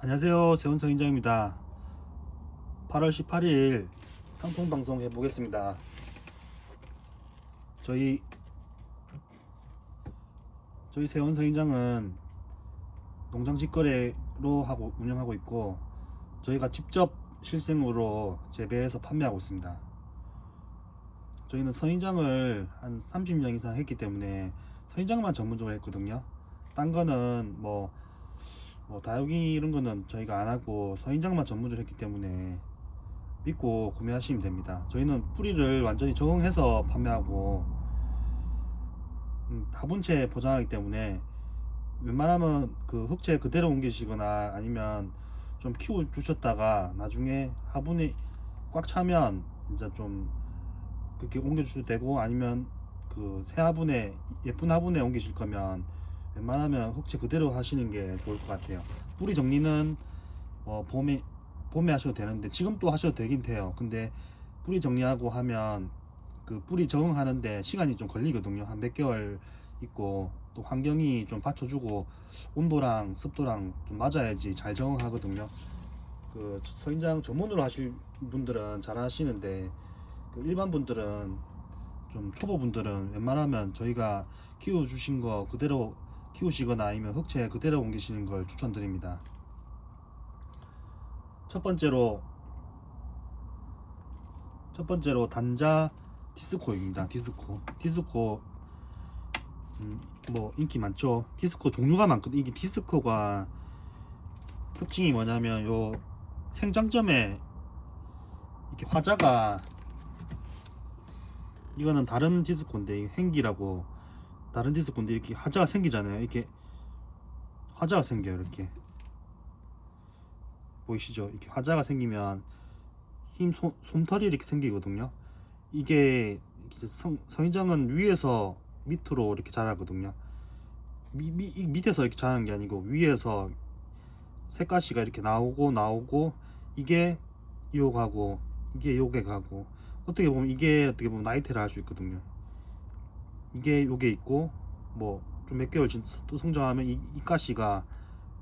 안녕하세요. 세운성인장입니다. 8월 18일 상품 방송 해보겠습니다. 저희 세운성인장은 농장 직거래로 하고 운영하고 있고, 저희가 직접 실생으로 재배해서 판매하고 있습니다. 저희는 선인장을 한 30년 이상 했기 때문에 선인장만 전문적으로 했거든요. 딴 거는 다육이 이런 거는 저희가 안 하고 선인장만 전문적으로 했기 때문에 믿고 구매하시면 됩니다. 저희는 뿌리를 완전히 적응해서 판매하고 화분채 포장하기 때문에 웬만하면 그 흑채 그대로 옮기시거나 아니면 좀 키워 주셨다가 나중에 화분이 꽉 차면 이제 좀 그렇게 옮겨 주셔도 되고, 아니면 그 새 화분에 예쁜 화분에 옮기실 거면 웬만하면 흑채 그대로 하시는 게 좋을 것 같아요. 뿌리 정리는 봄에 하셔도 되는데 지금 또 하셔도 되긴 돼요. 근데 뿌리 정리하고 하면 그 뿌리 적응하는데 시간이 좀 걸리거든요. 한 몇 개월 있고, 또 환경이 좀 받쳐주고 온도랑 습도랑 좀 맞아야지 잘 적응하거든요. 그 서인장 전문으로 하실 분들은 잘 하시는데, 그 일반 분들은, 좀 초보 분들은 웬만하면 저희가 키워 주신 거 그대로 키우시거나 아니면 흑채 그대로 옮기시는 걸 추천드립니다. 첫 번째로 단자 디스코입니다. 디스코 인기 많죠. 디스코 종류가 많거든요. 이게 디스코가 특징이 뭐냐면 요 생장점에 이렇게 화자가, 이거는 다른 디스코인데 행기라고, 다른 디스코인데 이렇게 화자가 생기잖아요. 이렇게 화자가 생겨요. 이렇게 보이시죠? 이렇게 화자가 생기면 솜털이 이렇게 생기거든요. 이게 성인장은 위에서 밑으로 이렇게 자라거든요. 밑에서 이렇게 자라는 게 아니고 위에서 색가시가 이렇게 나오고, 이게 요가고 이게 요게 가고, 어떻게 보면 나이테를 할 수 있거든요. 이게 요게 있고, 뭐 좀 몇 개월 또 성장하면 이 가시가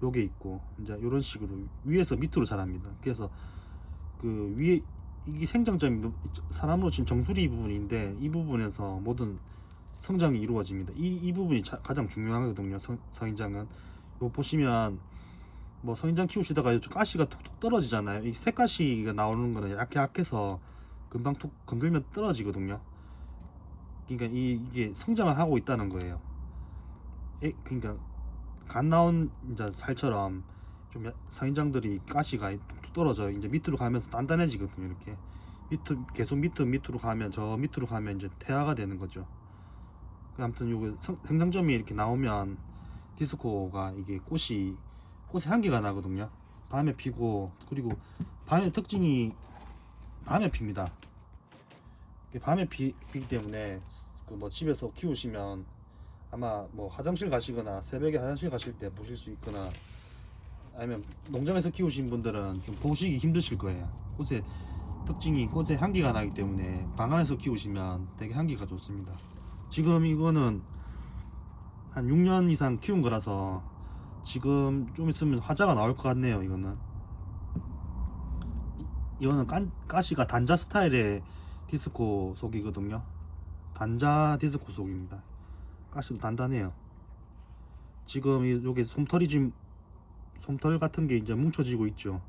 요게 있고, 이제 이런 식으로 위에서 밑으로 자랍니다. 그래서 그 위에 이게 생장점이 사람으로 치면 정수리 부분인데, 이 부분에서 모든 성장이 이루어집니다. 이 부분이 가장 중요하거든요. 성인장은 요 보시면 성인장 키우시다가 가시가 툭툭 떨어지잖아요. 이 새가시가 나오는 거는 약해서 금방 툭 건들면 떨어지거든요. 그러니까 이게 성장을 하고 있다는 거예요. 그러니까 갓 나온 이제 살처럼 좀 성인장들이 가시가 툭툭 떨어져 이제 밑으로 가면서 단단해지거든요. 이렇게 계속 밑으로 가면, 저 밑으로 가면 이제 태아가 되는 거죠. 아무튼 요거 생장점이 이렇게 나오면 디스코가, 이게 꽃에 향기가 나거든요. 밤에 피고, 그리고 밤의 특징이 밤에 핍니다. 밤에 피기 때문에 그 집에서 키우시면 아마 화장실 가시거나 새벽에 화장실 가실 때 보실 수 있거나, 아니면 농장에서 키우신 분들은 좀 보시기 힘드실 거예요. 꽃의 특징이 꽃에 향기가 나기 때문에 방 안에서 키우시면 되게 향기가 좋습니다. 지금 이거는 한 6년 이상 키운 거라서 지금 좀 있으면 화자가 나올 것 같네요. 이거는 가시가 단자 스타일의 디스코 속이거든요. 단자 디스코 속입니다. 가시도 단단해요. 지금 요게 솜털 같은 게 이제 뭉쳐지고 있죠.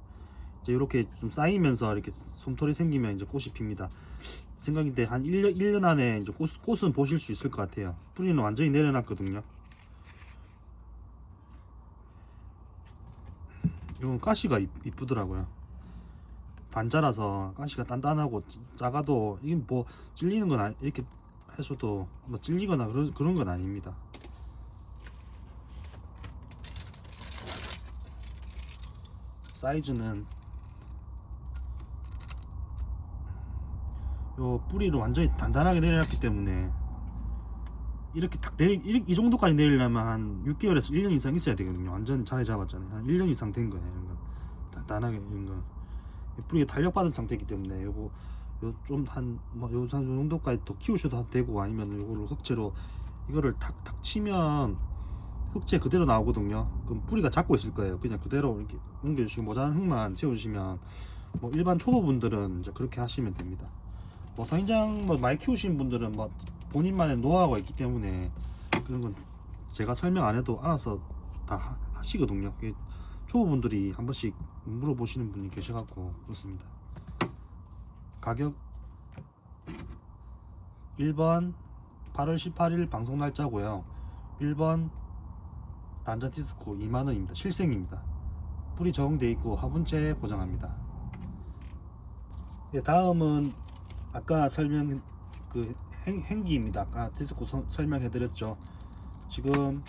이제 이렇게 좀 쌓이면서 이렇게 솜털이 생기면 이제 꽃이 핍니다. 생각인데 한 1년 안에 이제 꽃은 보실 수 있을 것 같아요. 뿌리는 완전히 내려놨거든요. 이건 가시가 이쁘더라고요. 단자라서 가시가 단단하고 작아도, 이게 찔리는 건 이렇게 해서도 찔리거나 그런 건 아닙니다. 사이즈는 요 뿌리를 완전히 단단하게 내려놨기 때문에 이렇게 이 정도까지 내리려면 한 6개월에서 1년 이상 있어야 되거든요. 완전 자리 잡았잖아요. 한 1년 이상 된 거예요. 이런 건 단단하게, 이런 건 뿌리가 탄력받은 상태이기 때문에 요거 요 정도까지 더 키우셔도 되고, 아니면 요거를 흑채로 이거를 탁탁 치면 흑채 그대로 나오거든요. 그럼 뿌리가 작고 있을 거예요. 그냥 그대로 이렇게 옮겨주시고 모자란 흙만 채워주시면, 뭐 일반 초보분들은 이제 그렇게 하시면 됩니다. 뭐 서인장 뭐 많이 키우시는 분들은 뭐 본인만의 노하우가 있기 때문에 그런 건 제가 설명 안 해도 알아서 다 하시거든요. 초보분들이 한 번씩 물어보시는 분이 계셔갖고 그렇습니다. 가격 1번 8월 18일 방송 날짜고요. 1번 단자 디스코 2만원입니다. 실생입니다. 뿌리 적응되어 있고 화분째 보장합니다. 예, 다음은 아까 설명 그 행기입니다. 아까 디스코 설명해 드렸죠. 지금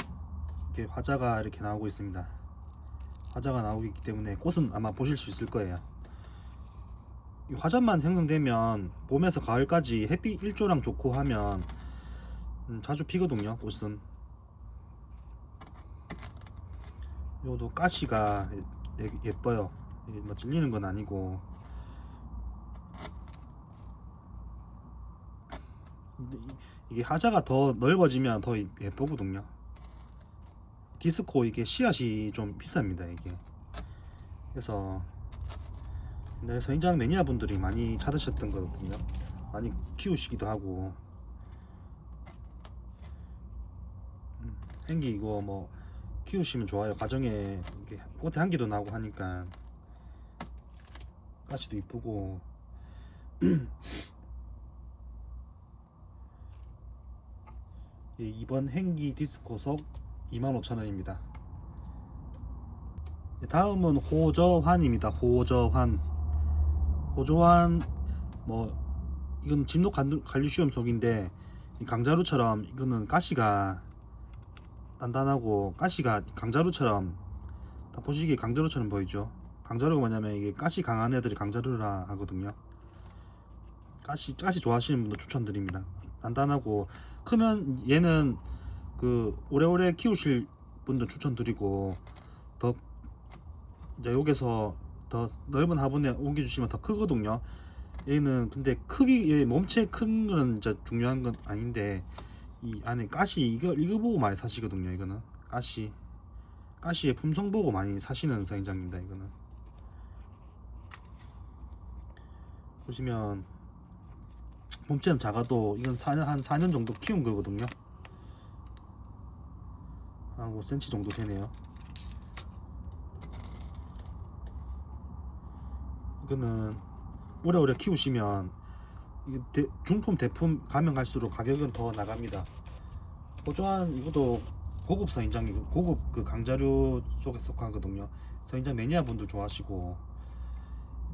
이렇게 화자가 이렇게 나오고 있습니다. 화자가 나오고 있기 때문에 꽃은 아마 보실 수 있을 거예요. 이 화자만 생성되면 봄에서 가을까지 햇빛 일조량 좋고 하면 자주 피거든요. 꽃은 요도 가시가 예뻐요. 이게 뭐 찔리는 건 아니고, 이게 하자가 더 넓어지면 더 예쁘거든요. 디스코 이게 씨앗이 좀 비쌉니다. 이게 그래서 옛날에 서인장 매니아 분들이 많이 찾으셨던 거거든요. 많이 키우시기도 하고. 행기 이거 뭐 키우시면 좋아요. 가정에 이렇게 꽃에 향기도 나고 하니까 가시도 이쁘고. 예, 이번 행기 디스코 속 25,000원입니다. 다음은 호저환입니다. 호저환 뭐 이건 진돗 갈리시움 속인데, 이 강자루처럼 이거는 가시가 단단하고 가시가 강자루처럼, 다 보시기에 강자루처럼 보이죠. 강자루가 뭐냐면 이게 가시 강한 애들이 강자루라 하거든요. 가시 좋아하시는 분들 추천드립니다. 단단하고 크면 얘는 그 오래오래 키우실 분들 추천드리고, 더 이제 여기서 더 넓은 화분에 옮겨주시면 더 크거든요. 얘는 근데 크기, 얘 몸체 큰 거는 진짜 중요한 건 아닌데, 이 안에 가시 이거 보고 많이 사시거든요. 이거는 가시의 품성 보고 많이 사시는 사인장입니다. 이거는 보시면 몸체는 작아도 이건 한 4년 정도 키운 거거든요. 한 5cm 정도 되네요. 이거는 오래오래 키우시면 중품 대품 가면 갈수록 가격은 더 나갑니다. 호주한 이것도 고급 서인장이고 고급 그 강자류 속에 속하거든요. 서인장 매니아 분들 좋아하시고,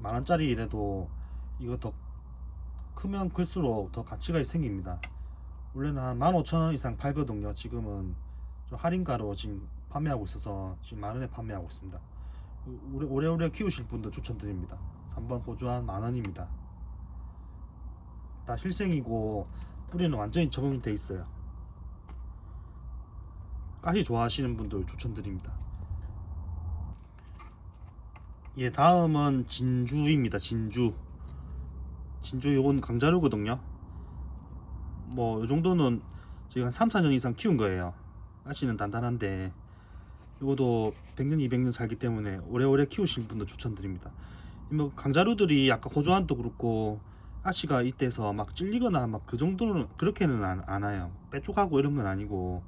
만원짜리 이래도 이거 더 크면 클수록 더 가치가 생깁니다. 원래는 한 15,000원 이상 팔거든요. 지금은 좀 할인가로 지금 판매하고 있어서 지금 만원에 판매하고 있습니다. 오래오래 키우실 분들 추천드립니다. 3번 호주한 만원입니다. 다 실생이고 뿌리는 완전히 적응돼 있어요. 가시 좋아하시는 분들 추천드립니다. 예, 다음은 진주입니다. 진주 요건 강자루거든요. 뭐 요정도는 저희가 한 3, 4년 이상 키운 거예요. 가시는 단단한데 이것도 100년 200년 살기 때문에 오래오래 키우신 분들 추천드립니다. 뭐 강자루들이 아까 호주안도 그렇고 가시가 이때서 막 찔리거나 막 그 정도는 그렇게는 안 와요. 빼쪽하고 이런 건 아니고,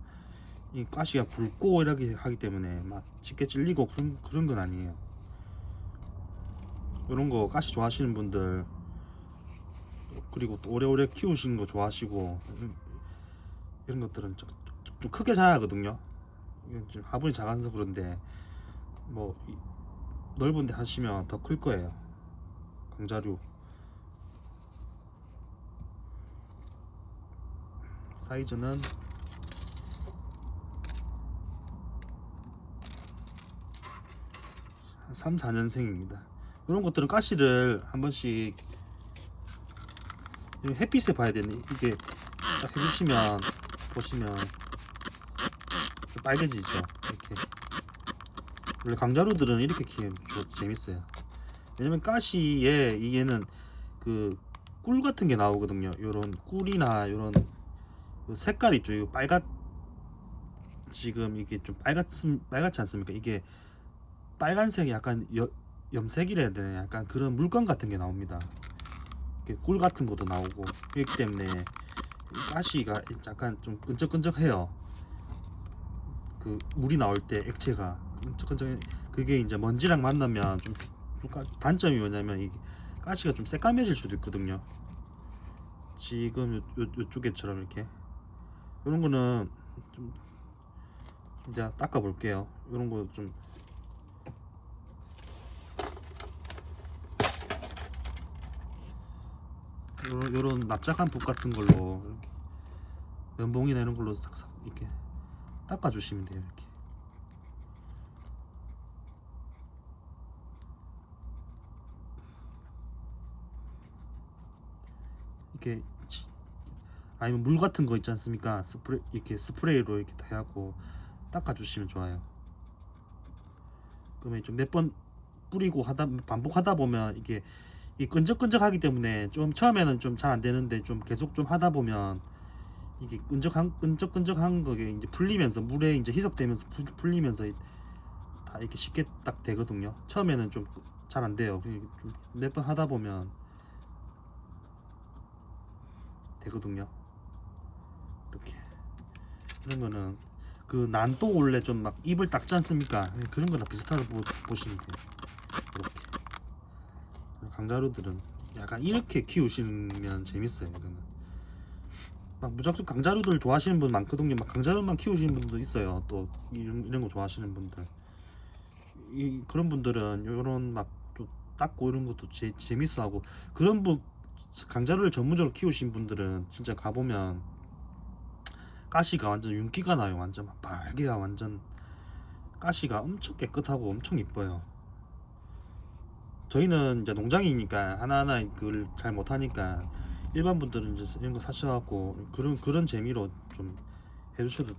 이 가시가 굵고 이렇게 하기 때문에 막 쉽게 찔리고 그런 건 아니에요. 이런 거 가시 좋아하시는 분들, 그리고 또 오래오래 키우시는 거 좋아하시고 이런 것들은 좀 크게 자라거든요. 이건 좀 화분이 작아서 그런데 뭐 넓은 데 하시면 더 클 거예요. 강자류 사이즈는 3, 4년생입니다. 이런 것들은 가시를 한 번씩 햇빛에 봐야 되네. 이게 딱 해주시면 보시면 빨개지죠. 이렇게 원래 강자루들은 이렇게 키우면 재밌어요. 왜냐면 가시에 얘는 그 꿀 같은 게 나오거든요. 요런 꿀이나 요런 색깔 있죠. 이거 지금 이게 좀 빨갛지 않습니까? 이게 빨간색이 약간 염색이라 해야 되나? 약간 그런 물감 같은 게 나옵니다. 이렇게 꿀 같은 것도 나오고 그렇기 때문에 가시가 약간 좀 끈적끈적해요. 그 물이 나올 때 액체가 끈적끈적. 그게 이제 먼지랑 만나면 좀 단점이 뭐냐면 이게 가시가 좀 새까매질 수도 있거든요. 지금 요쪽에처럼 이렇게 이런 거는 좀 이제 닦아 볼게요. 이런 거 좀 요런 납작한 붓 같은 걸로 이렇게 면봉이나 이런 걸로 싹싹 이렇게 닦아 주시면 돼요. 이렇게 아니면 물 같은 거 있지 않습니까? 스프레이로 이렇게 대하고 닦아 주시면 좋아요. 그러면 좀 몇 번 뿌리고 반복하다 보면 이게 이 끈적끈적하기 때문에 좀 처음에는 좀 잘 안 되는데 좀 계속 좀 하다 보면 이게 끈적끈적한 거게 이제 풀리면서 물에 이제 희석되면서 풀리면서 다 이렇게 쉽게 딱 되거든요. 처음에는 좀 잘 안 돼요. 몇 번 하다 보면 되거든요. 이렇게 이런 거는 그 난또 원래 좀 막 입을 닦지 않습니까? 그런 거랑 비슷하다고 보시면 돼요. 이렇게 강자루들은 약간 이렇게 키우시면 재밌어요. 이거는 막 무작정 강자루들 좋아하시는 분 많거든요. 막 강자루만 키우시는 분도 있어요. 또 이런 거 좋아하시는 분들, 그런 분들은 이런 막 또 닦고 이런 것도 재밌어하고 그런 분 강자루를 전문적으로 키우신 분들은 진짜 가보면 가시가 완전 윤기가 나요. 완전 막 빨개가 완전 가시가 엄청 깨끗하고 엄청 이뻐요. 저희는 이제 농장이니까 하나하나 그걸 잘 못하니까 일반 분들은 이제 이런 거 사셔갖고 그런 재미로 좀 해주셔도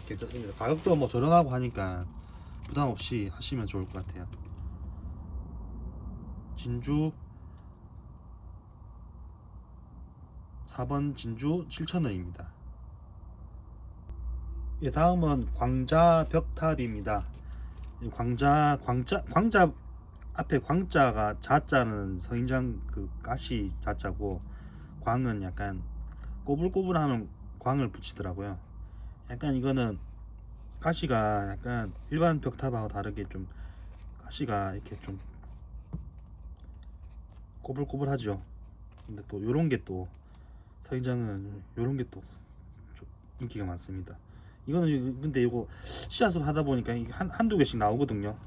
괜찮습니다. 가격도 뭐 저렴하고 하니까 부담 없이 하시면 좋을 것 같아요. 진주 4번 진주 7,000원입니다. 예, 다음은 광자 벽탑입니다. 광자 앞에 광자가 자자는 서인장 그 가시 자자고 광은 약간 꼬불꼬불하는 광을 붙이더라고요. 약간 이거는 가시가 약간 일반 벽탑하고 다르게 좀 가시가 이렇게 좀 꼬불꼬불하죠. 근데 또 요런 게 또 서인장은 요런 게 또 인기가 많습니다. 이거는 근데 이거 씨앗으로 하다 보니까 이게 한두 개씩 나오거든요.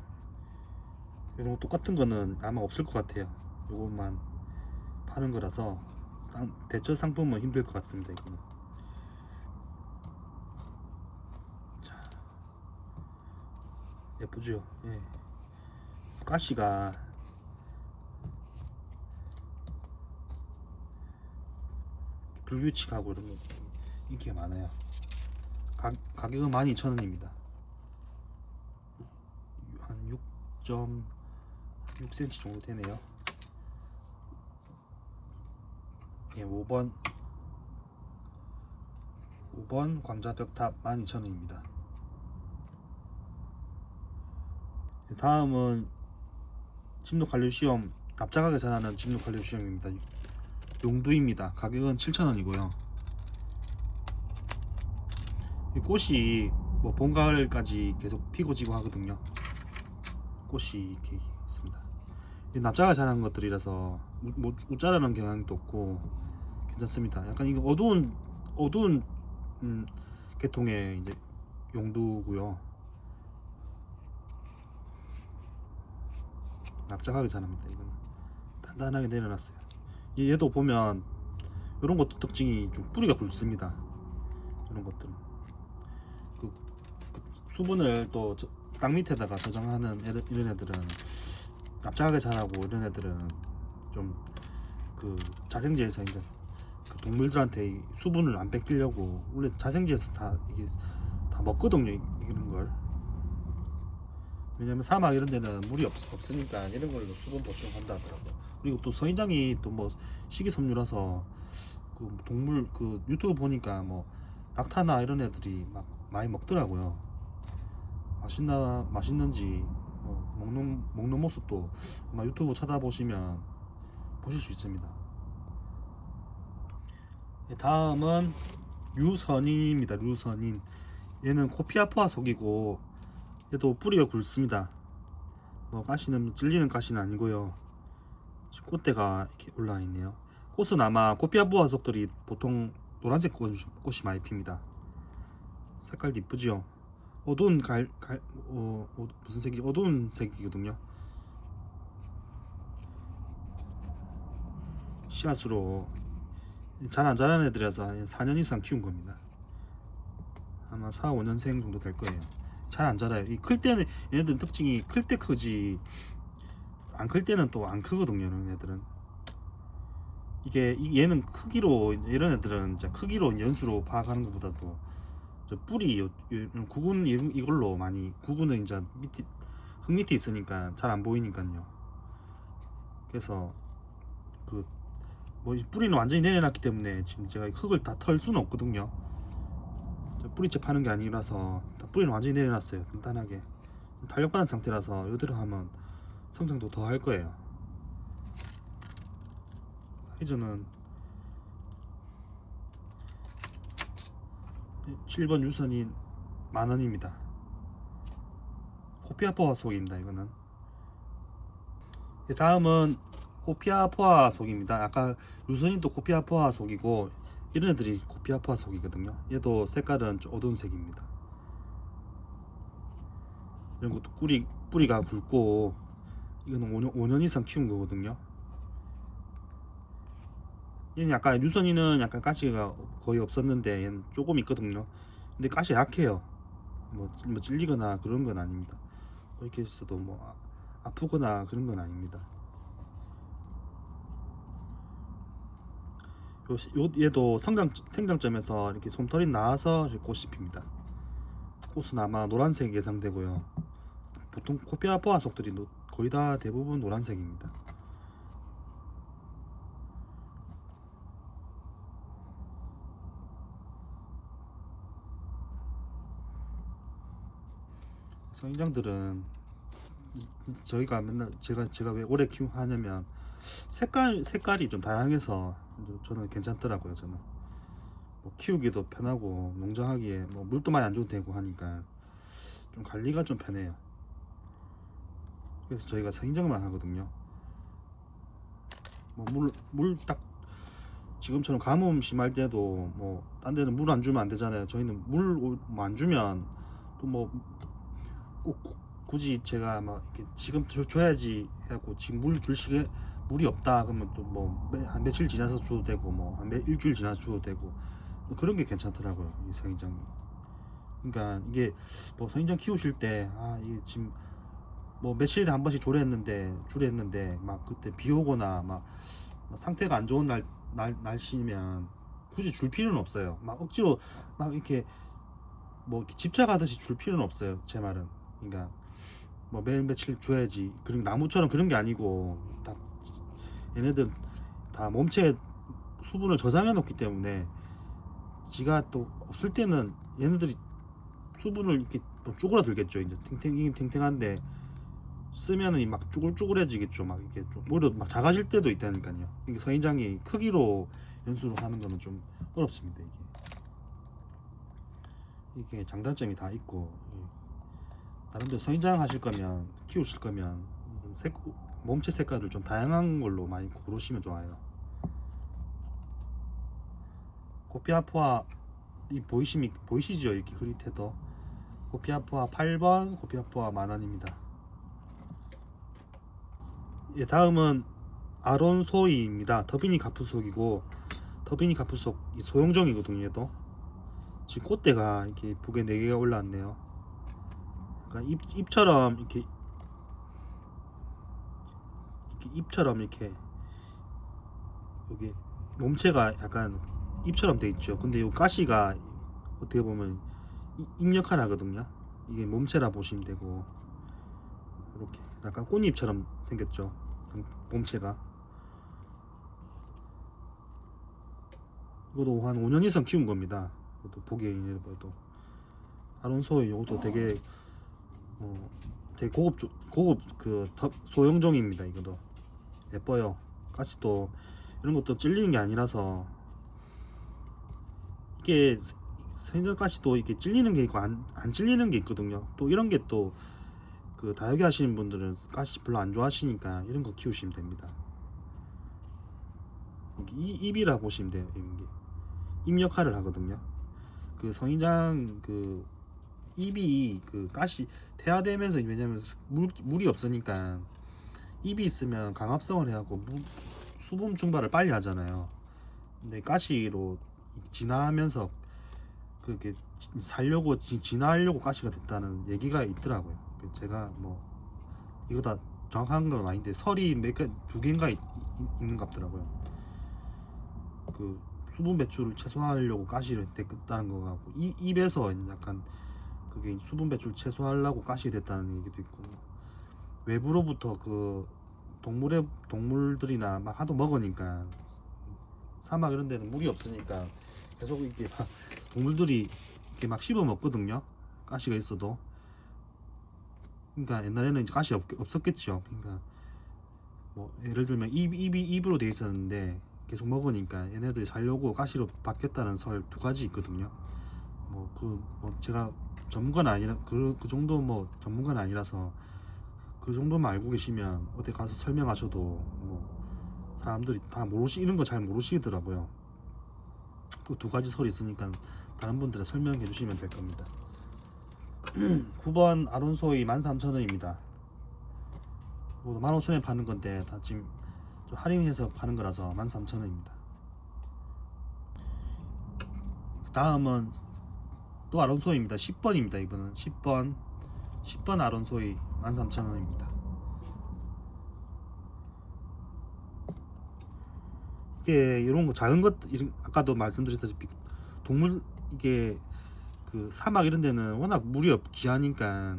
이런 거 똑같은 거는 아마 없을 것 같아요. 요것만 파는 거라서 대처 상품은 힘들 것 같습니다. 이거는. 자, 예쁘죠? 예. 가시가 불규칙하고 이런 거 인기가 많아요. 가격은 12,000원입니다. 한 6.6cm 정도 되네요. 예, 5번 광자벽탑 12,000원입니다. 다음은 침노칼륨시움, 납작하게 자라는 침노칼륨시움입니다. 용두입니다. 가격은 7,000원이고요. 이 꽃이 뭐 봄, 가을까지 계속 피고 지고 하거든요. 꽃이 이렇게 있습니다. 납작하게 자라는 것들이라서 뭐 우짜라는 경향도 없고 괜찮습니다. 약간 이거 어두운 계통의 이제 용두고요. 납작하게 자랍니다. 이거는 단단하게 내려놨어요. 얘도 보면 이런 것도 특징이 좀 뿌리가 굵습니다. 이런 것들은 그 수분을 또 땅 밑에다가 저장하는 이런 애들은 납작하게 자라고, 이런 애들은 좀 그 자생지에서 이제 그 동물들한테 수분을 안 뺏기려고 원래 자생지에서 다 이게 다 먹거든요. 이런 걸. 왜냐면 사막 이런 데는 물이 없으니까 이런 걸로 수분 보충한다 하더라고요. 그리고 또 서인장이 또 뭐 식이섬유라서 그 동물 그 유튜브 보니까 뭐 낙타나 이런 애들이 막 많이 먹더라고요. 맛있는지 먹는 모습도 아마 유튜브 찾아보시면 보실 수 있습니다. 다음은 류선인입니다. 류선인. 얘는 코피아포아 속이고 얘도 뿌리가 굵습니다. 뭐 가시는 찔리는 가시는 아니고요. 꽃대가 이렇게 올라와 있네요. 꽃은 아마 코피아포아 속들이 보통 노란색 꽃이 많이 핍니다. 색깔도 이쁘죠. 어두운 무슨 색이 어두운 색이거든요. 씨앗으로 잘 안 자라는 애들이라서 4년 이상 키운 겁니다. 아마 4, 5년생 정도 될 거예요. 잘 안 자라요. 이 클 때는 얘네들은 특징이 클 때 크지 안 클 때는 또 안 크거든요. 이런 애들은 얘는 크기로 이런 애들은 이제 크기로 연수로 파악하는 것보다도 저 뿌리 구근 이걸로 많이 구근은 이제 밑에 흙 밑에 있으니까 잘 안 보이니까요. 그래서 그 뭐 뿌리는 완전히 내려놨기 때문에 지금 제가 흙을 다 털 수는 없거든요. 뿌리째 파는 게 아니라서 다 뿌리는 완전히 내려놨어요. 간단하게 탄력받은 상태라서 이대로 하면 성장도 더 할 거예요. 사이즈는 7번 유선인 10,000원입니다. 코피아포아 속입니다. 이거는. 다음은 코피아포아 속입니다. 아까 유선인도 코피아포아 속이고 이런 애들이 코피아포아 속이거든요. 얘도 색깔은 좀 어두운 색입니다. 이런 것도 뿌리가 굵고 이거는 5년 이상 키운 거거든요. 얘는 약간 유선이는 약간 가시가 거의 없었는데 얘는 조금 있거든요. 근데 가시 약해요. 뭐 찔리거나 그런 건 아닙니다. 이렇게 있어도 뭐 아프거나 그런 건 아닙니다. 얘도 생장점에서 이렇게 솜털이 나와서 이렇게 꽃이 핍니다. 꽃은 아마 노란색 예상되고요. 보통 코피아포아 속들이 거의 다 대부분 노란색입니다. 성인장들은 저희가 맨날 제가 왜 오래 키우냐면 색깔이 좀 다양해서 저는 괜찮더라고요. 저는 뭐 키우기도 편하고 농장하기에 뭐 물도 많이 안 줘도 되고 하니까 좀 관리가 좀 편해요. 그래서 저희가 성인장만 하거든요. 뭐 물 딱 지금처럼 가뭄 심할 때도 뭐 딴 데는 물 안 주면 안 되잖아요. 저희는 물 안 주면 또 뭐 꼭 굳이 제가 막 이렇게 지금 줘야지 해갖고 지금 줄 시간 물이 없다 그러면 또 뭐 한 며칠 지나서 줘도 되고 뭐 한 일주일 지나서 줘도 되고 뭐 그런 게 괜찮더라고요. 이 성인장이. 그러니까 이게 뭐 성인장 키우실 때 이게 지금 뭐 며칠에 한 번씩 주례했는데 막 그때 비 오거나 막 상태가 안 좋은 날씨면 굳이 줄 필요는 없어요. 막 억지로 막 이렇게 뭐 이렇게 집착하듯이 줄 필요는 없어요. 제 말은. 그러니까 뭐 매일 며칠 줘야지. 그리고 나무처럼 그런 게 아니고 다 얘네들 다 몸체에 수분을 저장해 놓기 때문에 지가 또 없을 때는 얘네들이 수분을 이렇게 또 쭈그러들겠죠. 이제 탱탱한데 쓰면은 막 쭈글쭈글해지겠죠. 막 이렇게 좀 오히려 막 작아질 때도 있다니까요. 이게 서인장이 크기로 연수로 하는 거는 좀 어렵습니다. 이게 장단점이 다 있고 다른데 서인장 하실 거면 키우실 거면 몸체 색깔을 좀 다양한 걸로 많이 고르시면 좋아요. 코피아포아 보이시죠? 이렇게 흐릿해도 코피아포아 8번 코피아포아 10,000원입니다. 다음은 아론소이입니다. 터비니 가프속이고 터비니 가프속 소형종이거든요. 얘도 지금 꽃대가 이렇게 북에 4개가 올라왔네요. 그러니까 잎처럼 이렇게 여기 몸체가 약간 잎처럼 돼 있죠. 근데 이 가시가 어떻게 보면 잎 역할 하거든요. 이게 몸체라 보시면 되고 이렇게 약간 꽃잎처럼 생겼죠. 몸체가. 이것도 한 5년 이상 키운 겁니다. 이것도 보기에 봐도 아론소 이것도 되게 되게 고급 그 소형종입니다. 이것도 예뻐요. 가시도 이런 것도 찔리는 게 아니라서 이게 생선 가시도 이게 찔리는 게 있고 안 찔리는 게 있거든요. 또 이런 게 또 그 다육이 하시는 분들은 가시 별로 안 좋아하시니까 이런 거 키우시면 됩니다. 입이라 보시면 돼요. 이런 게 입 역할을 하거든요. 그 성인장 그 입이 그 가시 태화되면서, 왜냐면 물이 없으니까 입이 있으면 강압성을 해갖고 수분 증발을 빨리 하잖아요. 근데 가시로 진화하면서 그게 살려고 진화하려고 가시가 됐다는 얘기가 있더라고요. 제가 뭐 이거 다 정확한 건 아닌데 설이 두 개인가 있는 것 같더라고요. 그 수분 배출을 최소화하려고 가시를 됐다는 거 같고, 입에서 약간 그게 수분 배출 최소화하려고 가시 됐다는 얘기도 있고, 외부로부터 그 동물들이나 막 하도 먹으니까 사막 이런 데는 물이 없으니까 계속 이렇게 막 동물들이 이렇게 막 씹어 먹거든요. 가시가 있어도. 그러니까 옛날에는 이제 가시 없었겠죠. 그러니까 뭐 예를 들면 입이 입으로 돼 있었는데 계속 먹으니까 얘네들이 살려고 가시로 바뀌었다는 설 두 가지 있거든요. 뭐 제가 전문가는 아니라 그 정도 뭐 전문가는 아니라서 그 정도만 알고 계시면 어디 가서 설명하셔도 뭐 사람들이 다 이런 거 잘 모르시더라고요. 그 두 가지 설이 있으니까 다른 분들에 설명해 주시면 될 겁니다. 9번 아론소이 13,000원입니다. 15,000원에 파는 건데 다 지금 좀 할인해서 파는 거라서 13,000원입니다. 다음은 또 아론소이입니다. 10번입니다. 이번은 10번 아론소이 13,000원입니다. 이게 이런 거 작은 것, 아까도 말씀드렸다시피 동물, 이게 그 사막 이런 데는 워낙 물이 귀하니까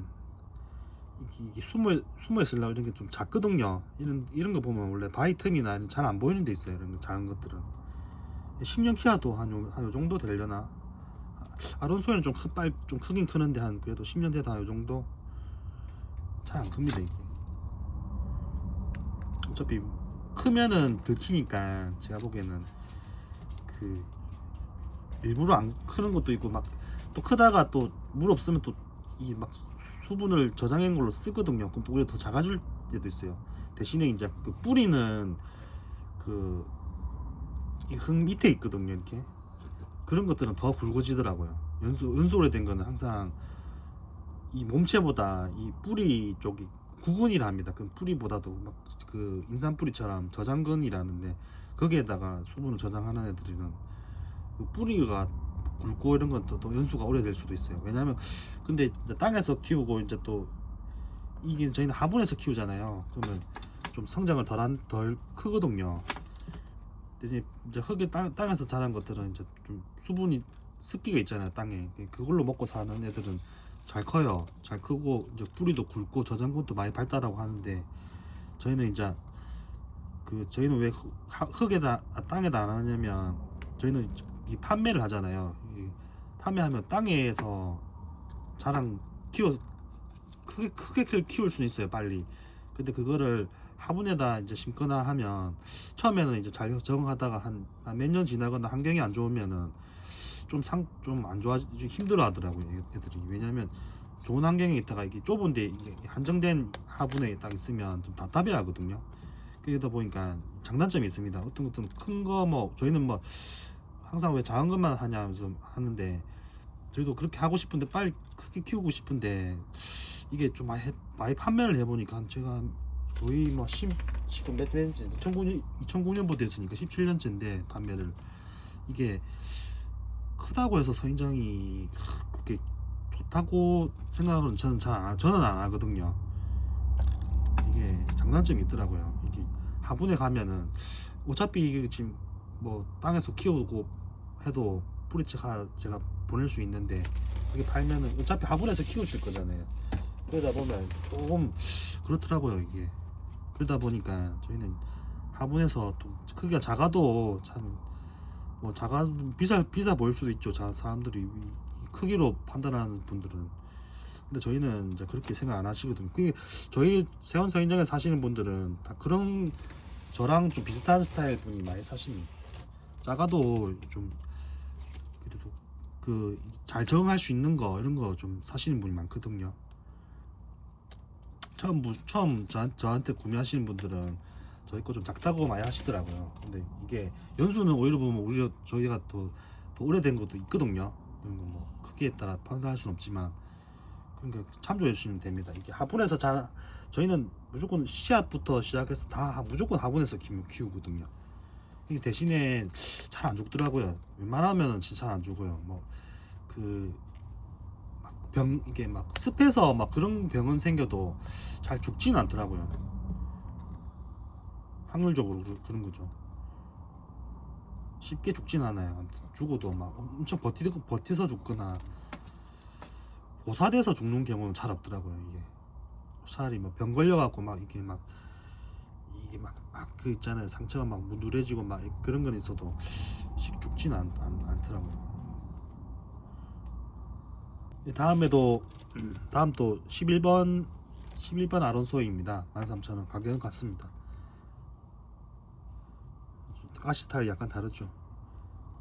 이게 숨어 있으려고 이런 게 좀 작거든요. 이런 거 보면 원래 바위 틈이나 잘 안 보이는 데 있어요. 이런 거 작은 것들은 10년 키워도 한 요 정도 되려나. 아론소이는 좀 크긴 크는데 한 그래도 10년 돼도 요 정도 잘 안 큽니다. 이게 어차피 크면은 들키니까 제가 보기에는 그 일부러 안 크는 것도 있고, 막 또 크다가 또 물 없으면 또 이 막 수분을 저장한 걸로 쓰거든요. 그럼 또 오히려 더 작아질 때도 있어요. 대신에 이제 그 뿌리는 그 이 흙 밑에 있거든요. 이렇게 그런 것들은 더 굵어지더라고요. 연수 오래된 거는 항상 이 몸체보다 이 뿌리 쪽이 구근이라 합니다. 그 뿌리보다도 막 그 인삼 뿌리처럼 저장근이라는데, 거기에다가 수분을 저장하는 애들은 그 뿌리가 굵고 이런 건 또 연수가 오래될 수도 있어요. 왜냐면 근데 땅에서 키우고 이제 또 이게 저희는 화분에서 키우잖아요. 그러면 좀 성장을 덜 크거든요. 대신 이제 땅에서 자란 것들은 이제 좀 수분이 습기가 있잖아요, 땅에. 그걸로 먹고 사는 애들은 잘 커요. 잘 크고 이제 뿌리도 굵고 저장근도 많이 발달하고 하는데, 저희는 이제 저희는 왜 땅에다 안 하냐면, 저희는 이 판매를 하잖아요. 판매하면 땅에서 자랑 키워 크게 키울 수는 있어요, 빨리. 근데 그거를 화분에다 이제 심거나 하면 처음에는 이제 잘 적응하다가 한 몇 년 지나거나 환경이 안 좋으면은 좀 안 좋아, 좀 힘들어 하더라고요, 애들이. 왜냐면 좋은 환경에 있다가 이게 좁은데 이게 한정된 화분에 딱 있으면 좀 답답해 하거든요. 그러다 보니까 장단점이 있습니다. 어떤 것들은 큰 거, 뭐 저희는 뭐 항상 왜 작은 것만 하냐면서 하는데, 저희도 그렇게 하고 싶은데 빨리 크게 키우고 싶은데 이게 좀 많이 판매를 해보니까 제가 거의 뭐 지금 몇 년째, 2009년부터 했으니까 17년째인데 판매를. 이게 크다고 해서 서인장이 그렇게 좋다고 생각은 저는 안 하거든요. 이게 장단점이 있더라고요. 이게 화분에 가면은 어차피 이게 지금 뭐 땅에서 키우고 해도 뿌리채가 제가 보낼 수 있는데, 그게 팔면은 어차피 화분에서 키우실 거잖아요. 그러다 보면 조금 그렇더라고요, 이게. 그러다 보니까 저희는 화분에서 또 크기가 작아도 참 뭐 비싸 보일 수도 있죠. 사람들이 크기로 판단하는 분들은, 근데 저희는 이제 그렇게 생각 안 하시거든요. 그게 저희 세원 서인장에 사시는 분들은 다 그런, 저랑 좀 비슷한 스타일 분이 많이 사십니다. 작아도 좀 그래도 그 잘 적응할 수 있는 거 이런 거 좀 사시는 분이 많거든요. 처음 저한테 구매하시는 분들은 저희 거 좀 작다고 많이 하시더라고요. 근데 이게 연수는 오히려 보면 오히려 저희가 더 오래된 것도 있거든요. 이런 거 뭐 크기에 따라 판단할 수는 없지만, 그러니까 참조해 주시면 됩니다. 이게 화분에서 저희는 무조건 씨앗부터 시작해서 다 무조건 화분에서 키우거든요. 이게 대신에 잘 안 죽더라고요. 웬만하면은 진짜 잘 안 죽어요. 뭐 그 이게 막 습해서 막 그런 병은 생겨도 잘 죽지는 않더라고요. 확률적으로 그런 거죠. 쉽게 죽진 않아요. 아무튼 죽어도 막 엄청 버티서 죽거나 고사돼서 죽는 경우는 잘 없더라고요. 이게 살이 뭐 병 걸려갖고 막 이게 막 그 있잖아요. 상처가 막 누래지고 막 그런 건 있어도 죽지는 않더라고요. 다음 또 11번 아론소입니다. 13,000원. 가격은 같습니다. 가시 스타일이 약간 다르죠.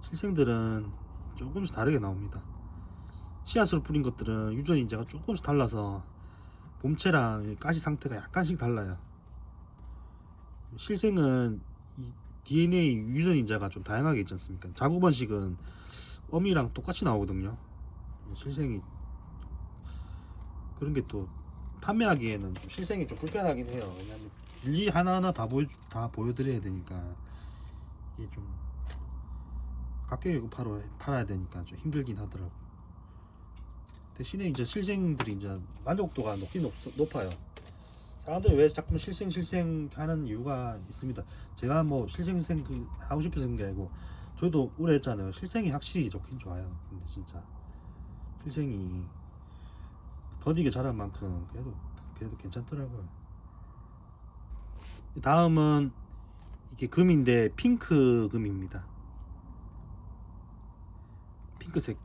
실생들은 조금씩 다르게 나옵니다. 씨앗으로 뿌린 것들은 유전 인자가 조금씩 달라서 몸체랑 가시 상태가 약간씩 달라요. 실생은 이 DNA 유전 인자가 좀 다양하게 있지 않습니까? 자구 번식은 어미랑 똑같이 나오거든요. 실생이 그런 게 또 판매하기에는 좀 실생이 좀 불편하긴 해요. 왜냐면 일일이 하나하나 다 보여드려야 되니까 이게 좀 가격이 팔아야 되니까 좀 힘들긴 하더라고. 대신에 이제 실생들이 이제 만족도가 높아요. 사람들이 왜 자꾸 실생 하는 이유가 있습니다. 제가 뭐 실생 하고 싶어서 그런 게 아니고 저희도 오래 했잖아요. 실생이 확실히 좋긴 좋아요. 근데 진짜 실생이 더디게 자란 만큼 그래도 괜찮더라고요. 다음은 이게 금인데 핑크 금입니다. 핑크색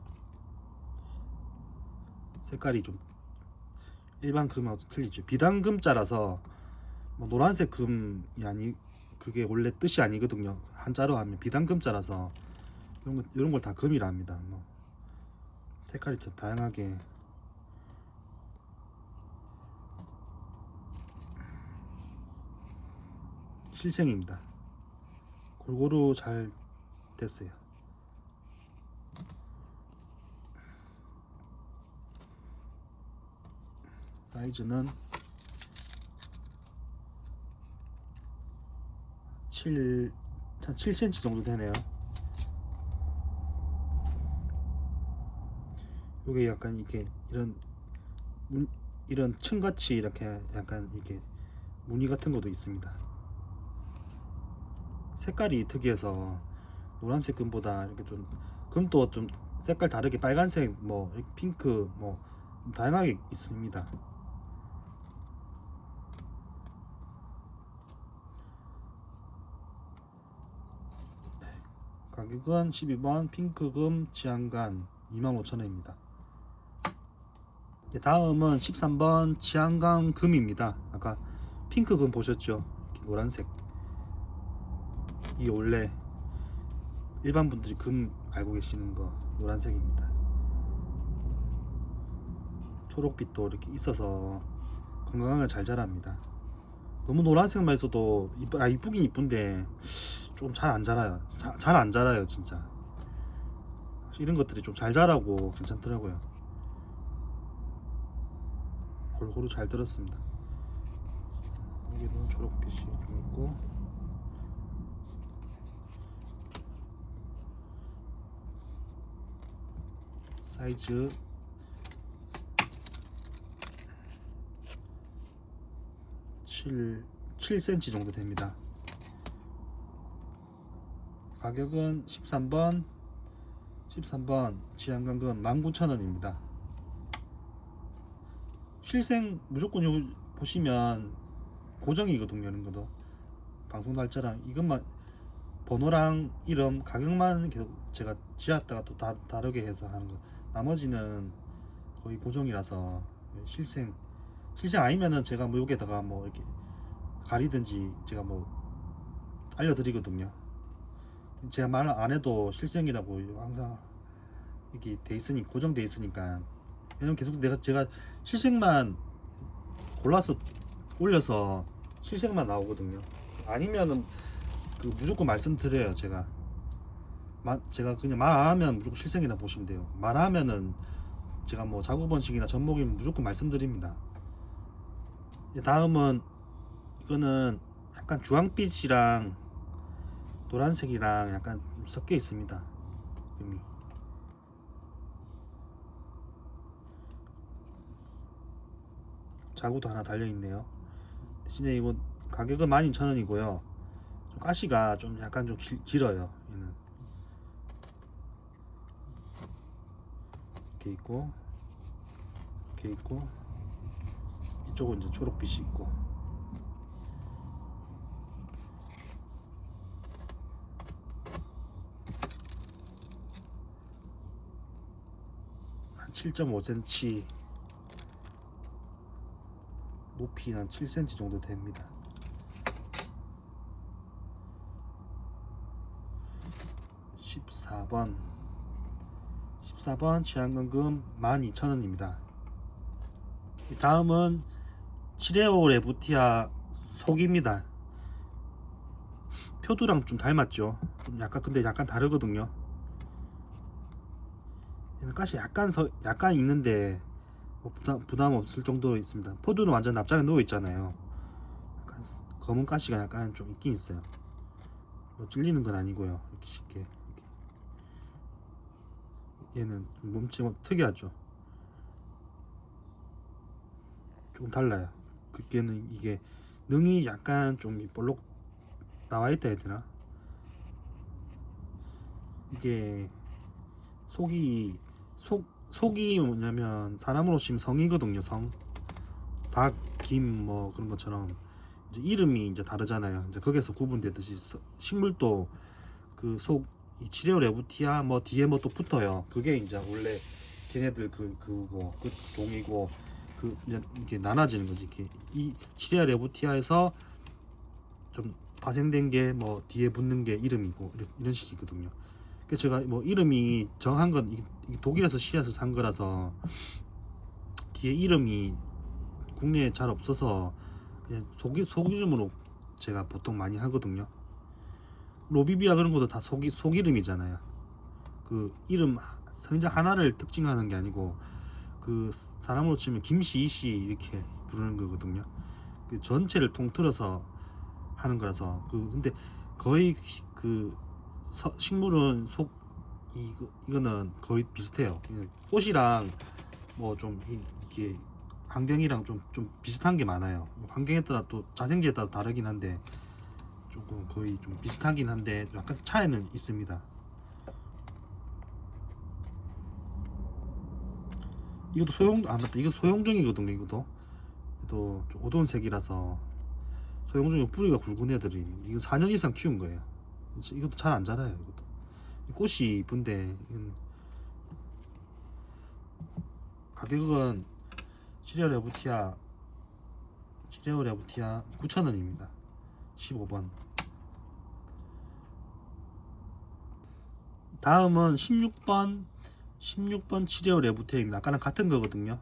색깔이 좀 일반 금하고 틀리죠. 비단금자라서 뭐 노란색 금이 아니, 그게 원래 뜻이 아니거든요. 한자로 하면 비단금자라서 이런 걸 다 금이라 합니다. 뭐 색깔이 좀 다양하게 실생입니다. 골고루 잘 됐어요. 사이즈는 7cm 정도 되네요. 요게 약간 이렇게 이런 층같이 이렇게 약간 이렇게 무늬 같은 것도 있습니다. 색깔이 특이해서 노란색 금보다 이렇게 좀 금도 좀 색깔 다르게 빨간색 뭐 핑크 뭐 다양하게 있습니다. 가격은 12번 핑크금 지안간 25,000원입니다. 다음은 13번 지안간 금입니다. 아까 핑크금 보셨죠? 노란색. 이게 원래 일반 분들이 금 알고 계시는 거 노란색입니다. 초록빛도 이렇게 있어서 건강하게 잘 자랍니다. 너무 노란색만 있어도 이쁘긴 이쁜데 좀 잘 안 자라요. 잘 안 자라요 진짜. 이런 것들이 좀 잘 자라고 괜찮더라고요. 골고루 잘 들었습니다. 여기는 초록빛이 좀 있고 사이즈 7cm 정도 됩니다. 가격은 13번 지안간금 19,000원입니다. 실생 무조건 여기 보시면 고정이거든요. 이런 것도 방송 날짜랑 이것만 번호랑 이름 가격만 계속 제가 지었다가 또 다르게 해서 하는 거 나머지는 거의 고정이라서 실생 아니면은 제가 뭐 여기에다가 뭐 이렇게 가리든지 제가 뭐 알려드리거든요. 제가 말 안 해도 실생이라고 항상 이렇게 돼 있으니 고정돼 있으니까. 왜냐면 계속 제가 실생만 골라서 올려서 실생만 나오거든요. 아니면은 그 무조건 말씀드려요. 제가 그냥 말 안 하면 무조건 실생이라 보시면 돼요. 말하면은 제가 뭐 자구 번식이나 접목이면 무조건 말씀드립니다. 다음은 이거는 약간 주황빛이랑 노란색이랑 약간 섞여 있습니다. 금이 자구도 하나 달려 있네요. 대신에 이거 가격은 12,000원이고요. 좀 가시가 좀 약간 좀 길어요. 얘는 이렇게 있고 이렇게 있고 이쪽은 이제 초록빛이 있고. 한 7.5cm, 높이 한 7cm 정도 됩니다. 14번 치안금금 12,000원입니다. 다음은 치레오 레부티아 속입니다. 표두랑 좀 닮았죠. 좀 약간 근데 약간 다르거든요. 얘는 가시 약간 있는데 뭐 부담 없을 정도로 있습니다. 포두는 완전 납작에 누워 있잖아요. 약간 검은 가시가 약간 좀 있긴 있어요. 뭐 찔리는 건 아니고요. 이렇게 쉽게. 얘는 몸체 특이하죠. 조금 달라요. 그게는 이게 능이 약간 좀 볼록 나와 있다 해야 되나? 이게 속이 뭐냐면 사람으로 치면 성이거든요. 성. 박, 김 뭐 그런 것처럼 이제 이름이 이제 다르잖아요. 이제 거기서 구분되듯이 식물도 그 이 치레오 레부티아 뭐 뒤에 뭐 또 붙어요. 그게 이제 원래 걔네들 그 종이고 그 이제 이렇게 나눠지는 거지. 이렇게 이 치레오 레부티아에서 좀 파생된 게 뭐 뒤에 붙는 게 이름이고 이런 식이거든요. 그래서 제가 뭐 이름이 정한 건 독일에서 씨앗을 산 거라서 뒤에 이름이 국내에 잘 없어서 그냥 속 이름으로 제가 보통 많이 하거든요. 로비비아 그런 것도 다 속 이름이잖아요. 그 이름 성자 하나를 특징하는 게 아니고 그 사람으로 치면 김씨, 이씨 이렇게 부르는 거거든요. 그 전체를 통틀어서 하는 거라서 근데 거의 식물은 이거는 거의 비슷해요. 꽃이랑 뭐 좀 이게 환경이랑 좀 비슷한 게 많아요. 환경에 따라 또 자생지에 따라 다르긴 한데 조금 거의 좀 비슷하긴 한데 약간 차이는 있습니다. 이것도 맞다. 이거 소형종이거든요. 이것도 좀 어두운 색이라서 소형종이 뿌리가 굵은 애들이 이거 4년 이상 키운 거예요. 이것도 잘 안 자라요. 이것도 꽃이 이쁜데 가격은 시리얼 레부티아 9,000원입니다. 15번. 다음은 16번 치레오 레부테입니다. 아까랑 같은 거거든요.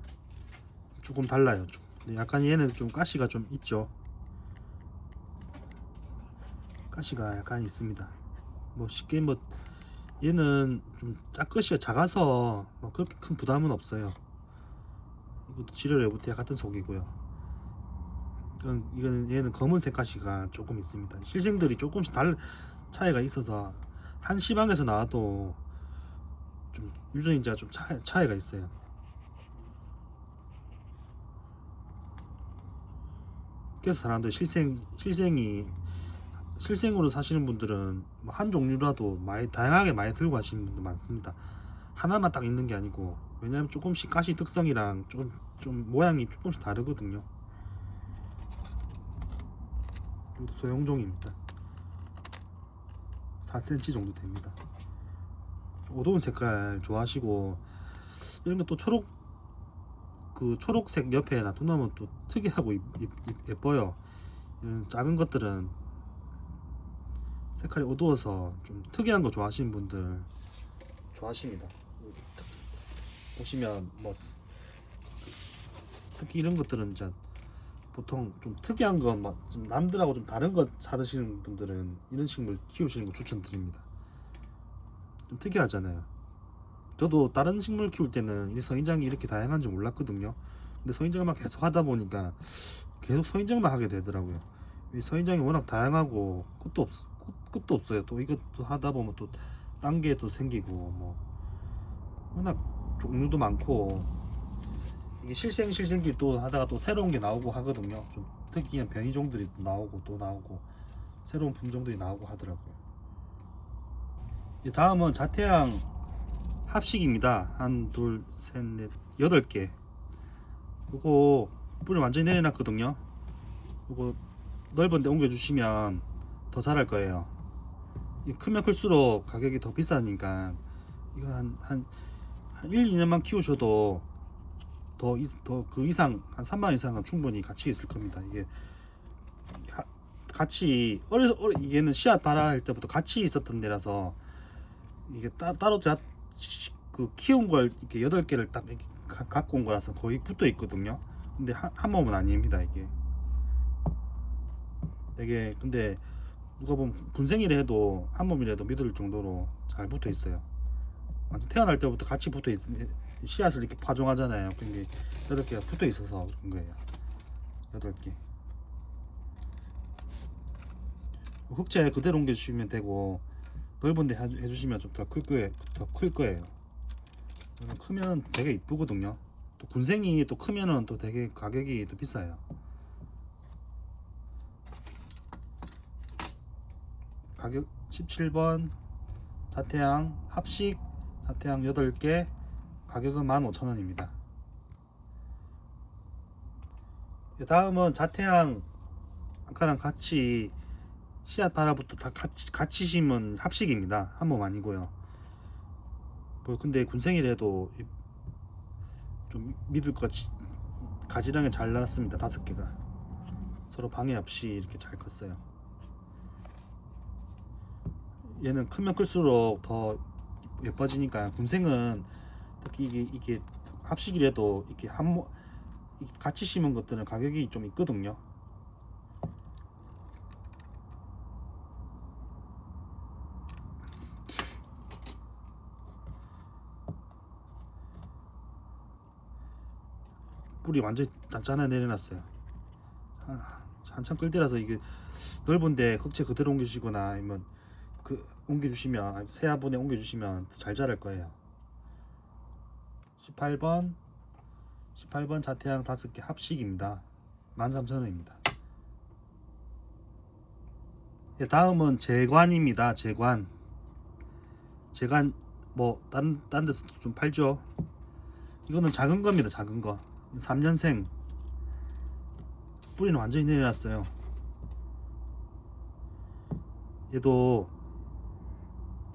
조금 달라요. 근데 약간 얘는 좀 가시가 좀 있죠. 가시가 약간 있습니다. 뭐 쉽게 뭐 얘는 좀 짝끝이 작아서 뭐 그렇게 큰 부담은 없어요. 이것도 치레오 레부테 같은 속이고요. 이거는 얘는 검은색 가시가 조금 있습니다. 실생들이 조금씩 차이가 있어서 한 시방에서 나와도 좀 유전인지가 좀 차이가 있어요. 그래서 사람들 실생으로 사시는 분들은 뭐 한 종류라도 다양하게 많이 들고 가시는 분들 많습니다. 하나만 딱 있는 게 아니고, 왜냐면 조금씩 가시 특성이랑 좀 모양이 조금씩 다르거든요. 이것도 소형종입니다. 4cm 정도 됩니다. 어두운 색깔 좋아하시고 이런 거 또 초록색 옆에 놔두면 또 특이하고 예뻐요. 이런 작은 것들은 색깔이 어두워서 좀 특이한 거 좋아하시는 분들 좋아하십니다. 보시면 뭐 특히 이런 것들은 이제 보통 좀 특이한 거 막 좀 남들하고 좀 다른 거 사드시는 분들은 이런 식물 키우시는 거 추천드립니다. 좀 특이하잖아요. 저도 다른 식물 키울 때는 이 서인장이 이렇게 다양한지 몰랐거든요. 근데 서인장만 계속 하다 보니까 계속 서인장만 하게 되더라고요. 이 서인장이 워낙 다양하고 끝도 없어요. 또 이것도 하다 보면 또 딴 게 또 생기고 뭐 워낙 종류도 많고 이게 실생기 또 하다가 또 새로운 게 나오고 하거든요. 좀 특이한 변이종들이 또 나오고 새로운 품종들이 나오고 하더라고요. 다음은 자태양 합식입니다. 한, 둘, 셋, 넷, 8개. 이거 뿌리 완전히 내려놨거든요. 이거 넓은 데 옮겨주시면 더 자랄 거예요. 크면 클수록 가격이 더 비싸니까 이거 한 1, 2년만 키우셔도 더 그 이상 한 3만 이상은 충분히 가치 있을 겁니다. 이게 같이 얘는 씨앗 발화할 때부터 같이 있었던 데라서 이게 따로 그 키운 걸 이렇게 8개를 딱 이렇게 갖고 온 거라서 거의 붙어 있거든요. 근데 한 몸은 아닙니다. 이게 근데 누가 보면 군생이라 해도 한 몸이라도 믿을 정도로 잘 붙어 있어요. 완전 태어날 때부터 같이 붙어 있 씨앗을 이렇게 파종하잖아요. 근데 8개가 붙어 있어서 그런 거예요. 8개. 흑채 그대로 옮겨주시면 되고 넓은 데 해주시면 좀 더 클 거예요. 크면 되게 이쁘거든요. 또 군생이 또 크면은 또 되게 가격이 또 비싸요. 가격 17번 자태양 합식 자태양 8개 가격은 15,000원입니다. 다음은 자태양 아까랑 같이 씨앗 발화부터 다 같이 심은 합식입니다. 한 몸 아니고요. 뭐 근데 군생이라도 좀 믿을 것 같이 가지런하게 잘 나왔습니다. 5개가 서로 방해 없이 이렇게 잘 컸어요. 얘는 크면 클수록 더 예뻐지니까 군생은 특히 이게 합식이라도 이렇게 같이 심은 것들은 가격이 좀 있거든요. 뿌리 완전 단단하게 내려놨어요. 한참 끌 때라서 이게 넓은데 흑채 그대로 옮겨주시거나 아니면 옮겨주시면 세화분에 옮겨주시면 잘 자랄 거예요. 18번 자태양 5개 합식입니다. 13,000원입니다. 다음은 재관입니다. 재관 뭐 딴 데서 좀 팔죠. 이거는 작은 겁니다. 작은 거 3년생 뿌리는 완전히 내려놨어요. 얘도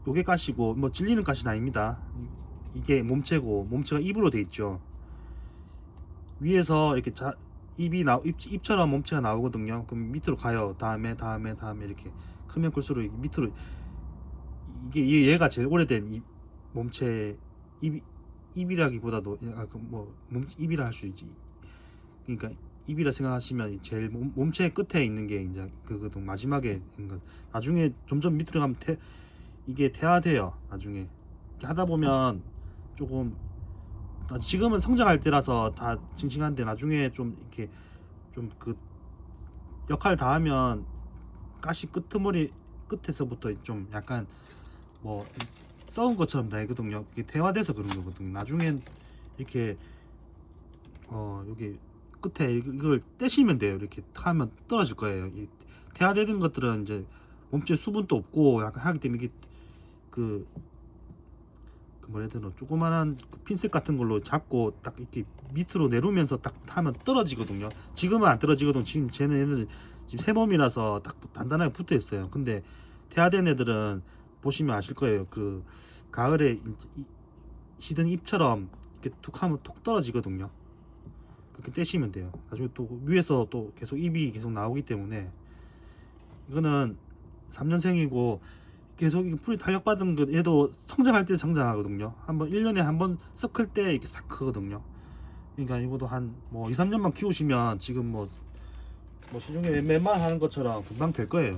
요게 가시고 뭐 찔리는 가시는 아닙니다. 이게 몸체가 입으로 돼 있죠. 위에서 이렇게 입처럼 몸체가 나오거든요. 그럼 밑으로 가요. 다음에 이렇게 크면 클수록 밑으로 이게 얘가 제일 오래된 몸체 입이라기보다도 입이라 할 수 있지. 그러니까 입이라 생각하시면 제일 몸체 끝에 있는 게 이제 그거도 마지막에 있는 거. 나중에 점점 밑으로 가면 이게 태화돼요. 나중에 이렇게 하다 보면 조금 지금은 성장할 때라서 다 싱싱한데 나중에 좀 이렇게 좀 그 역할 다 하면 가시 끄트머리 끝에서부터 좀 약간 뭐 썩은 것처럼 나거든요. 그게 태화돼서 그런 거거든요. 나중엔 이렇게 여기 끝에 이걸 떼시면 돼요. 이렇게 하면 떨어질 거예요. 이 태화되는 것들은 이제 몸체 수분도 없고 약간 하기 때문에 이게 뭐라 해야 되나 조그만한 핀셋 같은 걸로 잡고 딱 이렇게 밑으로 내려오면서 딱 하면 떨어지거든요. 지금은 안 떨어지거든. 지금 얘네들 지금 새 몸이라서 딱 단단하게 붙어 있어요. 근데 태아된 애들은 보시면 아실 거예요. 그 가을에 시든 잎처럼 이렇게 툭 하면 톡 떨어지거든요. 그렇게 떼시면 돼요. 나중에 또 위에서 또 계속 잎이 계속 나오기 때문에 이거는 3년생이고 계속 이게 뿌리 탄력받은 거 얘도 성장할 때 성장하거든요. 한번 1년에 한번 썩 클 때 이렇게 싹 크거든요. 그러니까 이것도 한 뭐 2, 3년만 키우시면 지금 뭐 시중에 웬만 하는 것처럼 금방 될 거예요.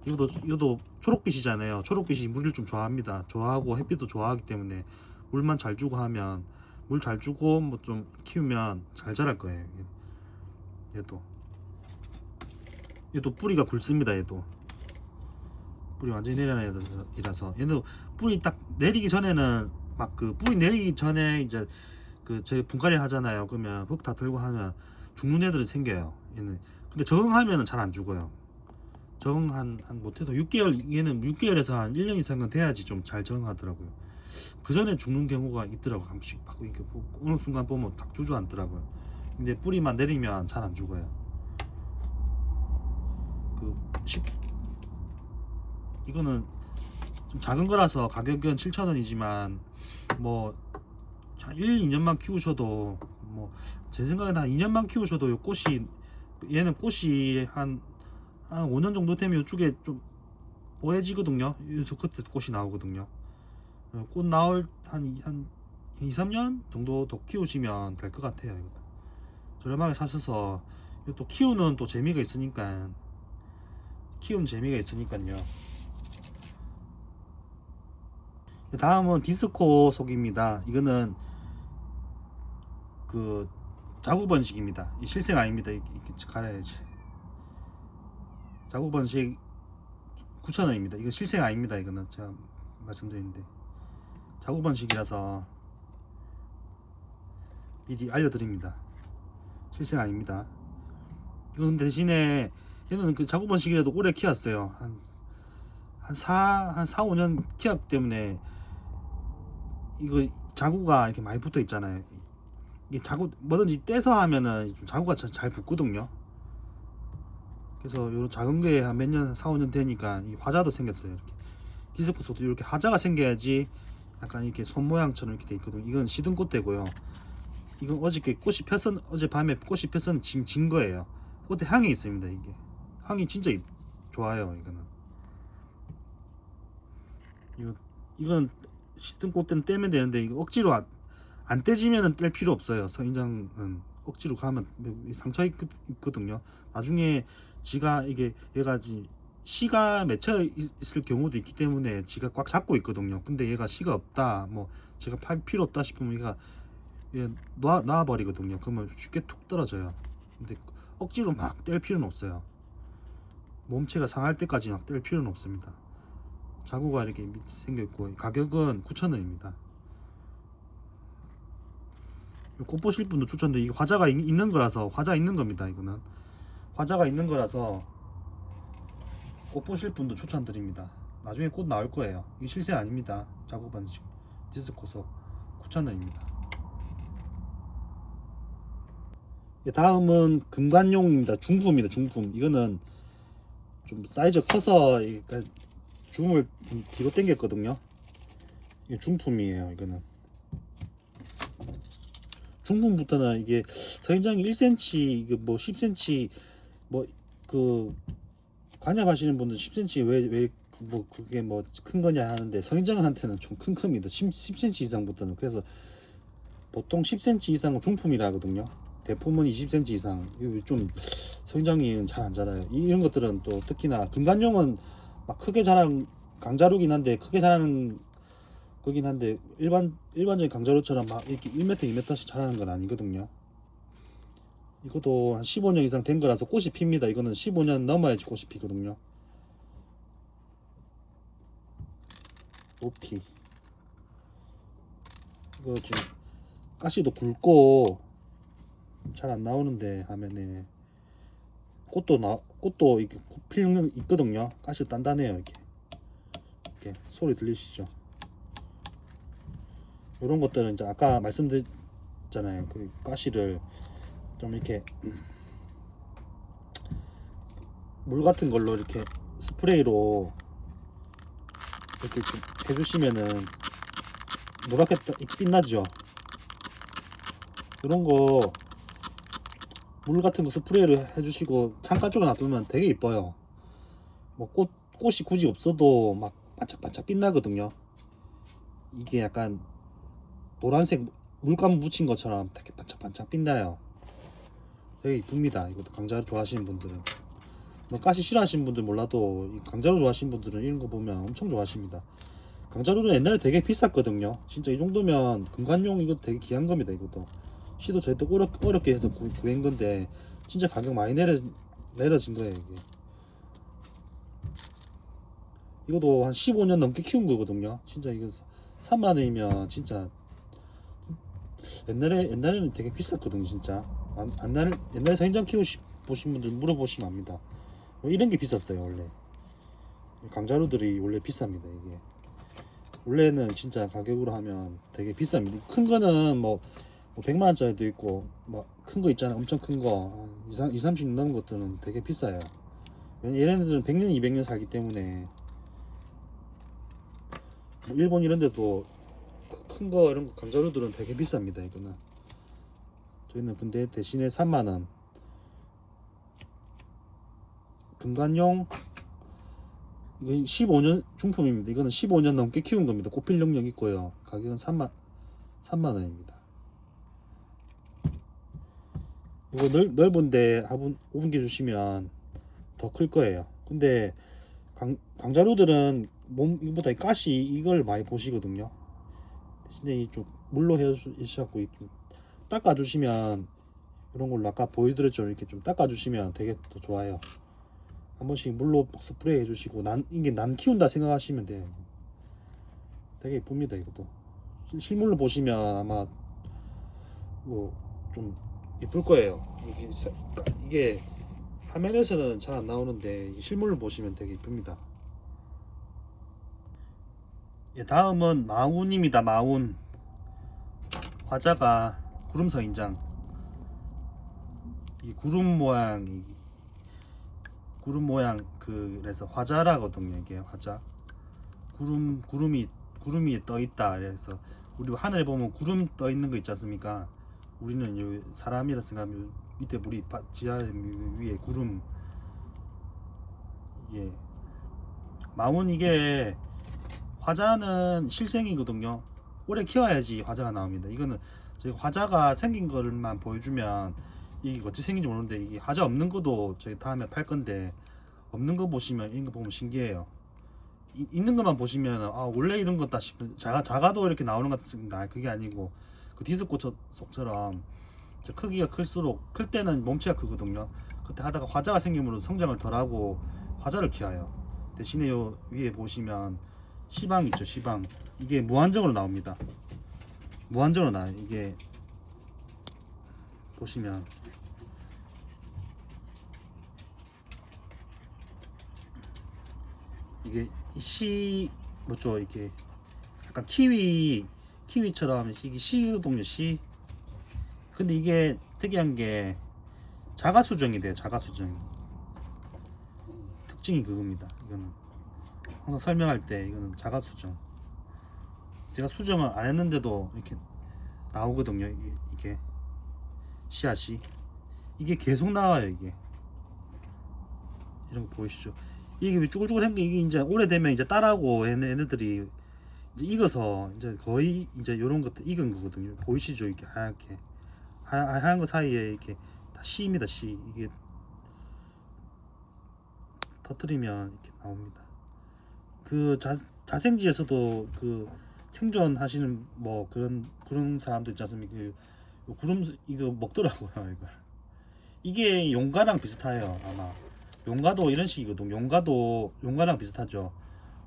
이것도 초록빛이잖아요. 초록빛이 물을 좀 좋아합니다. 좋아하고 햇빛도 좋아하기 때문에 물만 잘 주고 하면 물 잘 주고 뭐 좀 키우면 잘 자랄 거예요. 얘도 뿌리가 굵습니다. 얘도 뿌리 완전히 내려는 애라서 얘도 뿌리 딱 내리기 전에는 막 그 뿌리 내리기 전에 이제 그 저희 분갈이 하잖아요. 그러면 흙 다 들고 하면 죽는 애들이 생겨요. 얘는 근데 적응하면은 잘 안 죽어요. 적응 한 못해도 6개월, 얘는 6개월에서 한 1년 이상은 돼야지 좀 잘 적응하더라고요. 그 전에 죽는 경우가 있더라고. 한 번씩 막 이렇게 어느 순간 보면 딱 주저앉더라고요. 근데 뿌리만 내리면 잘 안 죽어요. 이거는 좀 작은 거라서 가격은 7,000원이지만 뭐 1, 2년만 키우셔도 뭐 제 생각에는 한 2년만 키우셔도 요 꽃이 얘는 꽃이 한 5년 정도 되면 이쪽에 좀 뽀해지거든요. 여기서 끝에 꽃이 나오거든요. 꽃 나올 한 2, 3년 정도 더 키우시면 될 것 같아요. 이거. 저렴하게 사셔서 또 키우는 또 재미가 있으니까 요 다음은 디스코 속입니다. 이거는 그 자구 번식입니다. 이 실생 아닙니다. 이렇게 갈아야지. 자구 번식 9,000원입니다. 이거 실생 아닙니다. 이거는 제가 말씀드리는데 자구 번식이라서 미리 알려드립니다. 실생 아닙니다. 이건 대신에 얘는 그 자구 번식이라도 오래 키웠어요. 한 4, 5년 키웠기 때문에 이거 자구가 이렇게 많이 붙어 있잖아요. 이게 자구 뭐든지 떼서 하면은 좀 자구가 잘 붙거든요. 그래서 요 작은 게 한 몇 년, 4, 5년 되니까 이 화자도 생겼어요. 이렇게 디스코스도 이렇게 화자가 생겨야지 약간 이렇게 손 모양처럼 이렇게 돼 있거든요. 이건 시든꽃대고요. 이건 어젯밤에 꽃이 폈은 지금 진 거예요. 꽃에 향이 있습니다. 이게 향이 진짜 좋아요. 이건 시든꽃대는 떼면 되는데 이거 억지로 안 떼지면은 뗄 필요 없어요. 서인장은 억지로 가면 상처 있거든요. 나중에 지가 얘가 씨가 맺혀 있을 경우도 있기 때문에 지가 꽉 잡고 있거든요. 근데 얘가 씨가 없다, 뭐 제가 팔 필요 없다 싶으면 얘가 놔버리거든요. 그러면 쉽게 툭 떨어져요. 근데 억지로 막 뗄 필요는 없어요. 몸체가 상할 때까지 막 뗄 필요는 없습니다. 자구가 이렇게 밑에 생겨있고 가격은 9,000원입니다. 꽃 보실 분도 추천드려요. 이게 화자가 있는 거라서, 화자 있는 겁니다. 이거는 화자가 있는 거라서 꽃 보실 분도 추천드립니다. 나중에 꽃 나올 거예요. 이게 실세 아닙니다. 자구 번식 디스코소 9,000원입니다. 다음은 금관용입니다. 중품입니다. 중품. 이거는 좀 사이즈 커서 줌을 좀 뒤로 당겼거든요. 이게 중품이에요. 이거는 중품부터는 이게 서인장이 1cm, 이게 뭐 10cm, 뭐 그 관엽하시는 분들 10cm 왜 뭐 그게 뭐 큰 거냐 하는데 서인장한테는 좀 큰 겁니다. 10cm 이상부터는. 그래서 보통 10cm 이상은 중품이라 하거든요. 대품은 20cm 이상. 이거 좀 서인장이 잘 안 자라요. 이런 것들은 또 특히나 금관용은 막 크게 자라는 강자루긴 한데 크게 자라는 거긴 한데 일반적인 강자루처럼 막 이렇게 1m, 2m씩 자라는 건 아니거든요. 이것도 한 15년 이상 된 거라서 꽃이 핍니다. 이거는 15년 넘어야지 꽃이 피거든요. 높이 이거 지금 가시도 굵고 잘 안 나오는데 화면에 꽃도 이렇게 필 있거든요. 가시도 단단해요. 이렇게 소리 들리시죠? 이런 것들은 이제 아까 말씀드렸잖아요. 그 가시를 좀 이렇게 물 같은 걸로 이렇게 스프레이로 이렇게 좀 해주시면은 노랗게 빛나죠. 이런 거 물 같은 거 스프레이를 해주시고 창가 쪽에 놔두면 되게 이뻐요. 뭐 꽃이 굳이 없어도 막 반짝반짝 빛나거든요. 이게 약간 노란색 물감 묻힌 것처럼 되게 반짝반짝 빛나요. 되게 이쁩니다. 이것도 강자루 좋아하시는 분들은, 뭐 가시 싫어하시는 분들 몰라도 이 강자루 좋아하시는 분들은 이런 거 보면 엄청 좋아하십니다. 강자루는 옛날에 되게 비쌌거든요. 진짜 이 정도면 금관용 이거 되게 귀한 겁니다. 이것도 시도 저희도 어렵게 해서 구한 건데 진짜 가격 많이 내려진 거예요. 이것도 한 15년 넘게 키운 거거든요. 진짜 이거 3만 원이면 진짜 옛날에는 되게 비쌌거든요. 진짜 옛날에 사인장 보신 분들 물어보시면 압니다. 뭐 이런 게 비쌌어요. 원래 강자루들이 원래 비쌉니다. 이게 원래는 진짜 가격으로 하면 되게 비쌉니다. 큰 거는 뭐 100만 원짜리도 있고 뭐 큰 거 있잖아요. 엄청 큰 거 20, 30년 넘은 것들은 되게 비싸요. 얘네들은 100년 200년 살기 때문에 뭐 일본 이런 데도 큰 거 이런 거 강자루들은 되게 비쌉니다. 이거는 저희는 근데 대신에 3만 원 금관용 이건 15년 중품입니다. 이거는 15년 넘게 키운 겁니다. 꽃필 능력 있고요. 가격은 3만 원입니다. 이거 넓은데 화분 5분개 주시면 더 클 거예요. 근데 강자루들은 이보다 가시 이걸 많이 보시거든요. 대신에 좀 물로 해주셔갖고 좀 닦아주시면 이런 걸로 아까 보여드렸죠. 이렇게 좀 닦아주시면 되게 더 좋아요. 한 번씩 물로 스프레이 해주시고 이게 난 키운다 생각하시면 돼요. 되게 이쁩니다. 이것도 실물로 보시면 아마 뭐 좀 이쁠 거예요. 이게 화면에서는 잘 안 나오는데 실물로 보시면 되게 이쁩니다. 예, 다음은 마운입니다. 마운 화자가 구름서 인장. 이 구름 모양 그래서 화자라거든요. 이게 화자 구름이 떠 있다. 그래서 우리 하늘에 보면 구름 떠 있는 거 있지 않습니까? 우리는 요 사람이라 생각하면 밑에 물이 지하 위에 구름. 이게 마운 이게 화자는 실생이거든요. 오래 키워야지 화자가 나옵니다. 이거는 저희 화자가 생긴 거를만 보여주면 이게 어떻게 생긴지 모르는데 이게 화자 없는 것도 저희 다음에 팔 건데 없는 거 보시면 이런 거 보면 신기해요. 있는 것만 보시면 아 원래 이런 거다 싶은 작아도 이렇게 나오는 것 같습니다. 그게 아니고 그 디스코 속처럼 크기가 클수록 클 때는 몸체가 크거든요. 그때 하다가 화자가 생기므로 성장을 덜하고 화자를 키워요. 대신에 요 위에 보시면 시방 있죠. 시방 이게 무한정으로 나옵니다. 무한정으로 나와요. 이게 보시면 이게 뭐죠? 이게 약간 키위처럼 이게 씨거든요. 씨. 근데 이게 특이한 게 자가 수정이 돼요. 자가 수정 특징이 그겁니다. 이거는 항상 설명할 때 이거는 자가 수정. 제가 수정을 안 했는데도 이렇게 나오거든요. 이게 씨앗이 이게 계속 나와요. 이게 이런 거 보이시죠? 이게 쭈글쭈글한 게 이게 이제 오래되면 이제 딸하고 얘네들이 이제 익어서 이제 거의 이제 이런 것들 익은 거거든요. 보이시죠? 이렇게 하얗게 하얀 거 사이에 이렇게 다 씨입니다. 씨 이게 터뜨리면 이렇게 나옵니다. 그 자생지에서도 그 생존하시는 뭐 그런 사람들 있지 않습니까? 그 구름 이거 먹더라고요. 이게 용가랑 비슷해요. 아마 용가도 이런 식이거든. 용가랑 비슷하죠.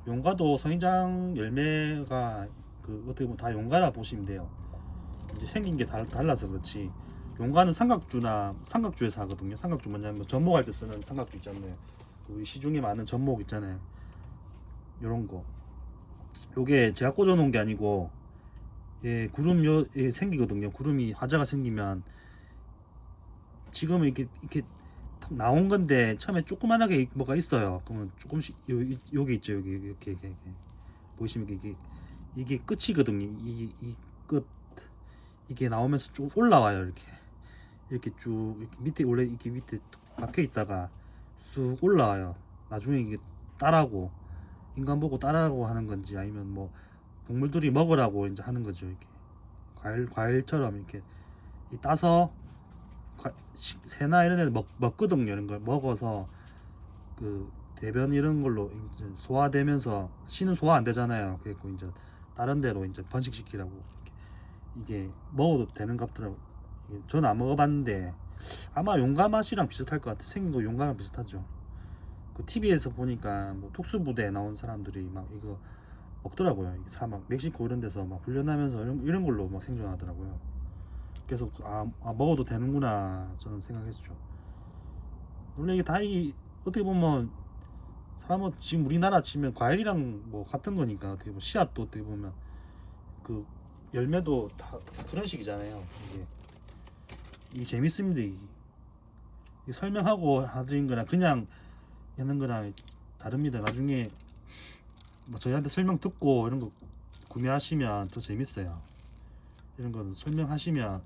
용가도 성인장 열매가 그 어떻게 보면 다 용가라 보시면 돼요. 이제 생긴 게 달라서 그렇지. 용가는 삼각주에서 하거든요. 삼각주 뭐냐면 접목할 때 쓰는 삼각주 있잖아요. 우리 시중에 많은 접목 있잖아요. 요런 거. 요게 제가 꽂아 놓은 게 아니고 예, 구름 생기거든요. 구름이 화자가 생기면 지금은 이렇게 탁 나온 건데 처음에 조그만하게 뭐가 있어요. 그러면 조금씩 여기 있죠. 여기 이렇게 보시면 이게 끝이거든요. 이 끝 이게 나오면서 쭉 올라와요. 이렇게 쭉 이렇게 밑에 원래 이렇게 밑에 박혀 있다가 쑥 올라와요. 나중에 이게 따라고 인간 보고 따라고 하는 건지 아니면 뭐 동물들이 먹으라고 이제 하는 거죠. 이렇게 과일처럼 이렇게 따서 새나 이런 애들 먹거든요. 이런 걸 먹어서 그 대변 이런 걸로 이제 소화되면서 씨는 소화 안 되잖아요. 그래서 이제 다른 데로 이제 번식시키라고 이게 먹어도 되는 값더라고. 저는 안 먹어봤는데 아마 용감 맛이랑 비슷할 것 같아. 생긴 거 용감이랑 비슷하죠. 그 TV에서 보니까 뭐 특수부대에 나온 사람들이 막 이거 먹더라고요. 사막 멕시코 이런 데서 막 훈련하면서 이런 걸로 막 생존하더라고요. 그래서 먹어도 되는구나 저는 생각했죠. 원래 이게 어떻게 보면 사람은 지금 우리나라 치면 과일이랑 뭐 같은 거니까 어떻게 보면 씨앗도 어떻게 보면 그 열매도 다 그런 식이잖아요. 이게 재밌습니다. 이게 설명하고 하는 거랑 그냥 하는 거랑 다릅니다. 나중에 뭐 저희한테 설명 듣고 이런 거 구매하시면 더 재밌어요. 이런 거 설명하시면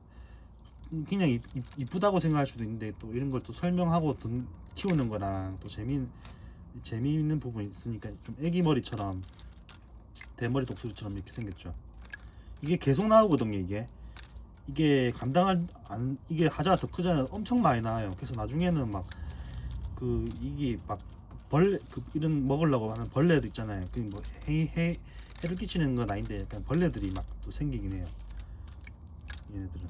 그냥 이쁘다고 생각할 수도 있는데 또 이런 걸 또 설명하고 키우는 거랑 또 재미있는 부분이 있으니까 좀 애기 머리처럼 대머리 독수리처럼 이렇게 생겼죠. 이게 계속 나오거든요. 이게 이게 하자가 더 크잖아요. 엄청 많이 나와요. 그래서 나중에는 막 이게 막 벌레 이런 먹으려고 하는 벌레도 있잖아요. 그 뭐 해를 끼치는 건 아닌데 약간 벌레들이 막 또 생기긴 해요. 얘네들은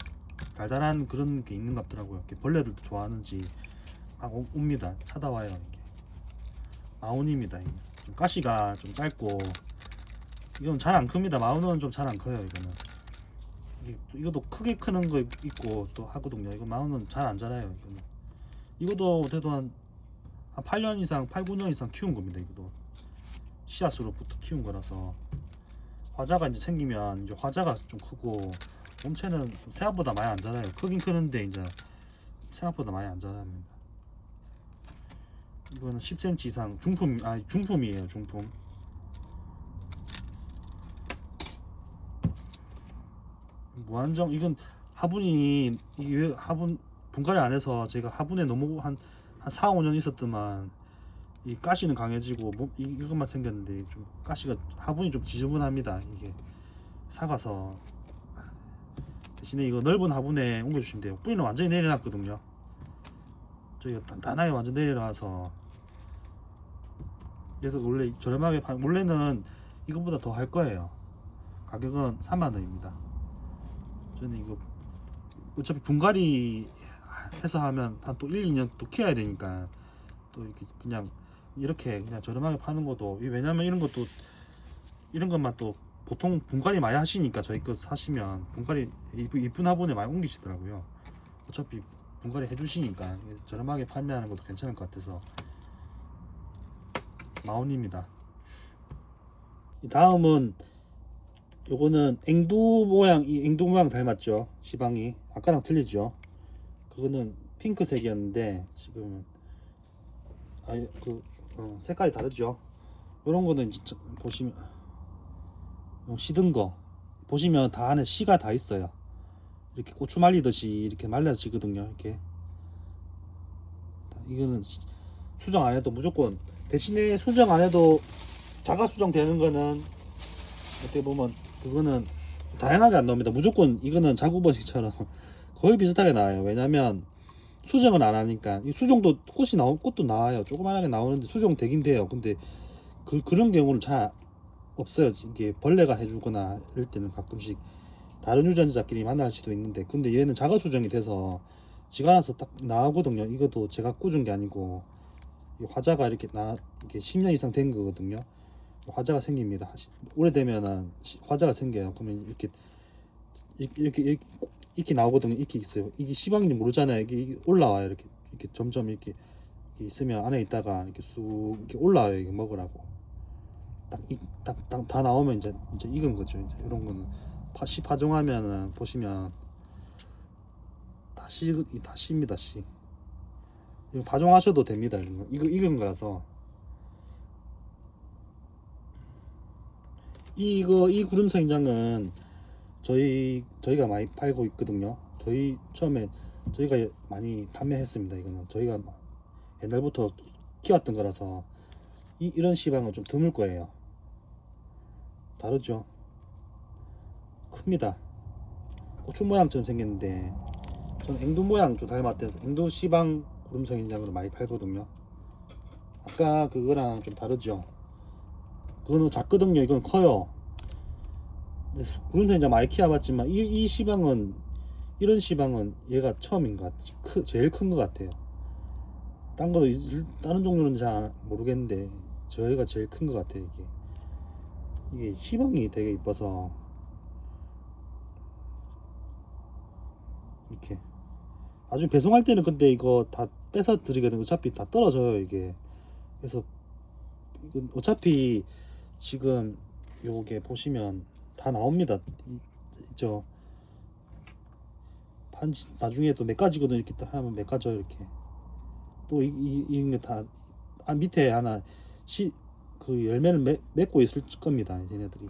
달달한 그런 게 있는 것 같더라고요. 이렇게 벌레들도 좋아하는지 막 옵니다. 찾아와요. 이렇게 마운입니다. 좀 가시가 좀 짧고 이건 잘 안 큽니다. 마운은 좀 잘 안 커요. 이것도 크게 크는 거 있고 또 하거든요. 이거 마운은 잘 안 자라요. 이것도 대도 한 8년 이상, 8, 9년 이상 키운 겁니다. 이것도 씨앗으로부터 키운 거라서 화자가 이제 생기면 이제 화자가 좀 크고 몸체는 생각보다 많이 안 자라요. 크긴 크는데 이제 생각보다 많이 안 자랍니다. 이거는 10cm 이상 중품이에요. 중품. 무한정 이건 화분이 이게 왜 화분 분갈이 안 해서 제가 화분에 너무 한 4, 5년 있었더만 이 가시는 강해지고 이것만 생겼는데 좀 가시가 화분이 좀 지저분합니다. 이게 사가서 대신에 이거 넓은 화분에 옮겨주시면 돼요. 뿌리는 완전히 내려놨거든요. 저희가 단단하게 완전 내려놔서 그래서 원래 저렴하게 원래는 이것보다 더 할 거예요. 가격은 3만원입니다. 저는 이거 어차피 분갈이 해서 하면 한 또 1, 2년 또 키워야 되니까 또 이렇게 이렇게 그냥 저렴하게 파는 것도 왜냐면 이런 것만 또 보통 분갈이 많이 하시니까 저희 거 사시면 분갈이 이쁜 화분에 많이 옮기시더라고요. 어차피 분갈이 해주시니까 저렴하게 판매하는 것도 괜찮을 것 같아서 마운입니다. 다음은 요거는 앵두 모양 닮았죠. 지방이 아까랑 틀리죠. 그거는 핑크색이었는데 지금은 색깔이 다르죠. 이런 거는 진짜 보시면 시든 거 보시면 다 안에 씨가 다 있어요. 이렇게 고추 말리듯이 이렇게 말려지거든요. 이렇게 이거는 수정 안 해도 무조건 대신에 수정 안 해도 자가 수정 되는 거는 어떻게 보면 그거는 다양하게 안 나옵니다. 무조건 이거는 자구번식처럼 거의 비슷하게 나와요. 왜냐면 수정을 안 하니까 이 수정도 꽃도 나와요. 조그만하게 나오는데 수정 되긴 돼요. 근데 그런 경우는 잘 없어요. 이게 벌레가 해주거나 이럴 때는 가끔씩 다른 유전자끼리 만날 수도 있는데 근데 얘는 자가 수정이 돼서 지가 알아서 딱 나오거든요. 이것도 제가 꽂은 게 아니고 화자가 이렇게 10년 이상 된 거거든요. 화자가 생깁니다. 오래되면은 화자가 생겨요. 그러면 이렇게 나오거든요. 이렇게 있어요. 이게 시방인지 모르잖아요. 이게 올라와요. 이렇게 점점 이렇게 있으면 안에 있다가 이렇게 쑥 이렇게 올라와요. 이거 먹으라고. 다 나오면 이제 익은 거죠. 이제 이런 거는 씨 파종하면은 보시면 다 씨입니다. 씨. 이거 파종하셔도 됩니다. 이런 거. 이거 익은 거라서. 이 구름성인장은 저희가 많이 팔고 있거든요. 처음에 저희가 많이 판매했습니다. 이거는 저희가 옛날부터 키웠던 거라서 이런 시방은 좀 드물 거예요. 다르죠? 큽니다. 고추 모양처럼 생겼는데 저는 앵두 모양 좀 닮았대서 앵두 시방 구름성인장으로 많이 팔거든요. 아까 그거랑 좀 다르죠? 그거는 작거든요. 이건 커요. 구름성인장 많이 키워봤지만 이 시방은 이런 시방은 얘가 처음인 것 같아요. 제일 큰 것 같아요. 다른 종류는 잘 모르겠는데 저희가 제일 큰 것 같아요. 이게 시방이 되게 이뻐서 이렇게 나중에 배송할 때는 근데 이거 다 뺏어 드리거든요. 어차피 다 떨어져요 이게. 그래서 이건 어차피 지금 요게 보시면 다 나옵니다. 저 나중에 또 몇 가지거든. 이렇게 딱 하면 몇 가져 이렇게. 또 이게 다 밑에 하나 그 열매를 맺고 있을 겁니다. 얘네들이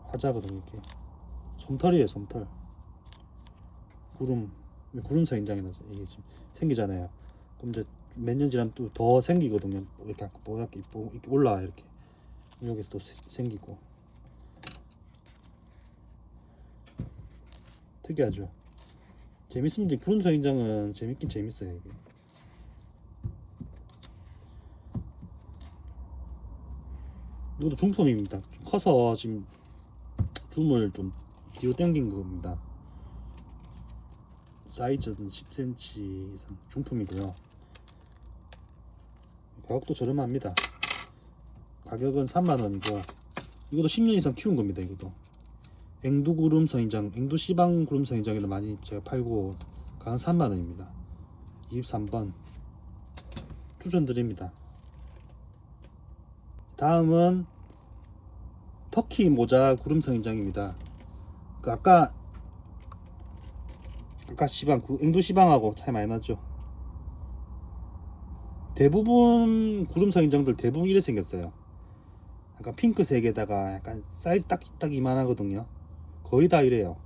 화자거든. 이렇게 솜털이에요. 솜털. 구름서인장이라서 이게 지금 생기잖아요. 그럼 이제 몇 년 지나면 또 더 생기거든요. 이렇게 뽀얗게 이렇게 올라와요. 이렇게 여기서 또 생기고 특이하죠. 재밌습니다. 구름서인장은 재밌긴 재밌어요. 이게. 이것도 중품입니다. 커서 지금 줌을 좀 뒤로 당긴 겁니다. 사이즈는 10cm 이상 중품이고요. 가격도 저렴합니다. 가격은 3만원이고 이것도 10년 이상 키운 겁니다. 이것도 앵두구름서인장, 앵두시방구름서인장에도 많이 제가 팔고 가격 3만원입니다 23번 추천드립니다. 다음은 터키 모자 구름서인장입니다. 그 아까 시방 앵두시방하고 차이 많이 나죠. 대부분 구름서인장들 대부분 이렇게 생겼어요. 약간 핑크색에다가 약간 사이즈 딱 이만하거든요. 거의 다 이래요.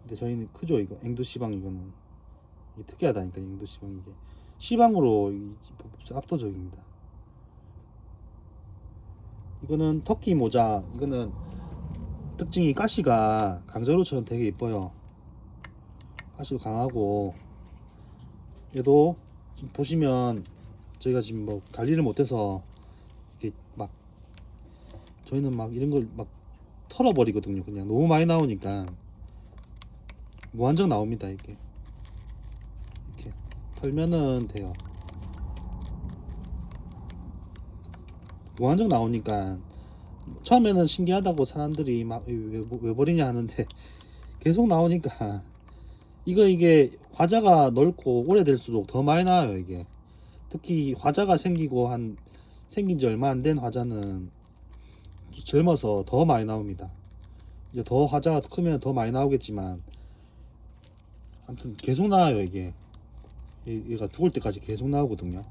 근데 저희는 크죠. 이거 앵두시방 이거는 이게 특이하다니까. 앵두시방 이게 시방으로 압도적입니다. 이거는 터키 모자. 이거는 특징이 가시가 강저루처럼 되게 이뻐요. 가시도 강하고 얘도 지금 보시면 저희가 지금 뭐 관리를 못해서 이렇게 막 저희는 막 이런 걸 막 털어버리거든요. 그냥 너무 많이 나오니까 무한정 나옵니다. 이렇게 털면은 돼요. 무한정 나오니까 처음에는 신기하다고 사람들이 막 왜 버리냐 하는데 계속 나오니까 이게 화자가 넓고 오래될수록 더 많이 나와요. 이게 특히 화자가 생긴 지 얼마 안 된 화자는 젊어서 더 많이 나옵니다. 이제 더 화자가 크면 더 많이 나오겠지만 아무튼 계속 나와요. 얘가 죽을 때까지 계속 나오거든요.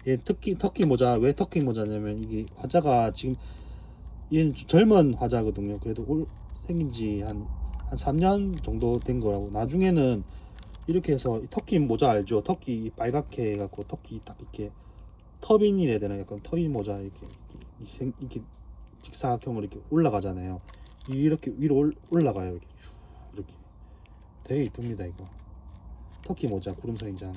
얘 터키 모자. 왜 터키 모자냐면 이게 화자가 지금 얘는 젊은 화자거든요. 그래도 생긴 지 한 3년 정도 된 거라고. 나중에는 이렇게 해서 터키 모자 알죠? 터키 빨갛게 해갖고 터키 딱 이렇게 터빈이라 해야 되나? 약간 터빈 모자 이렇게 직사각형으로 이렇게 올라가잖아요. 이렇게 위로 올라가요. 이렇게 되게 이쁩니다. 이거 터키 모자 구름서인장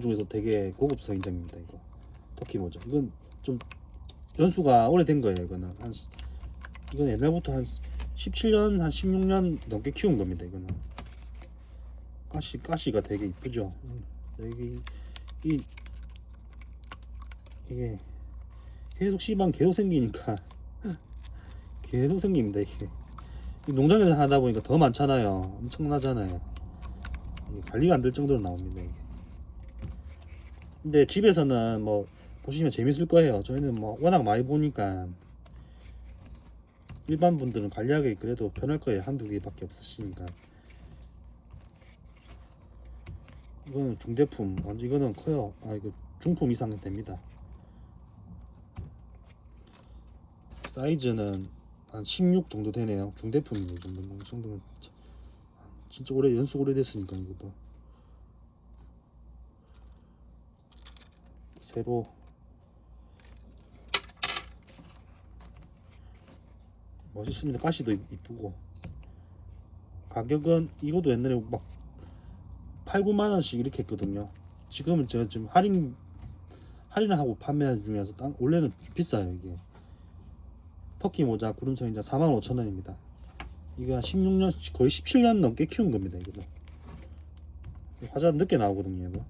중에서 되게 고급 서인장입니다. 이거 터키 모자. 이건 좀 연수가 오래된 거예요. 이건 옛날부터 한 17년 한 16년 넘게 키운 겁니다. 이거는 가시가 되게 이쁘죠. 여기 이게 계속 생기니까 계속 생깁니다. 이게 농장에서 하다 보니까 더 많잖아요. 엄청나잖아요. 관리가 안 될 정도로 나옵니다. 이게. 근데 집에서는 뭐 보시면 재밌을 거예요. 저희는 뭐 워낙 많이 보니까 일반 분들은 관리하기 그래도 편할 거예요. 한두 개밖에 없으시니까. 이거는 중대품. 완전 이거는 커요. 이거 중품 이상은 됩니다. 사이즈는 한 16 정도 되네요. 중대품이네. 이 정도면 진짜 오래 연수 오래됐으니까 이것도 새로 멋있습니다. 가시도 이쁘고 가격은 이것도 옛날에 막 8, 9만 원씩 이렇게 했거든요. 지금은 제가 지금 할인을 하고 판매 중이라서 원래는 비싸요. 이게 터키 모자 구름 성인자 45,000원입니다. 이거 한 16년 거의 17년 넘게 키운 겁니다. 이거는 화자 늦게 나오거든요. 이거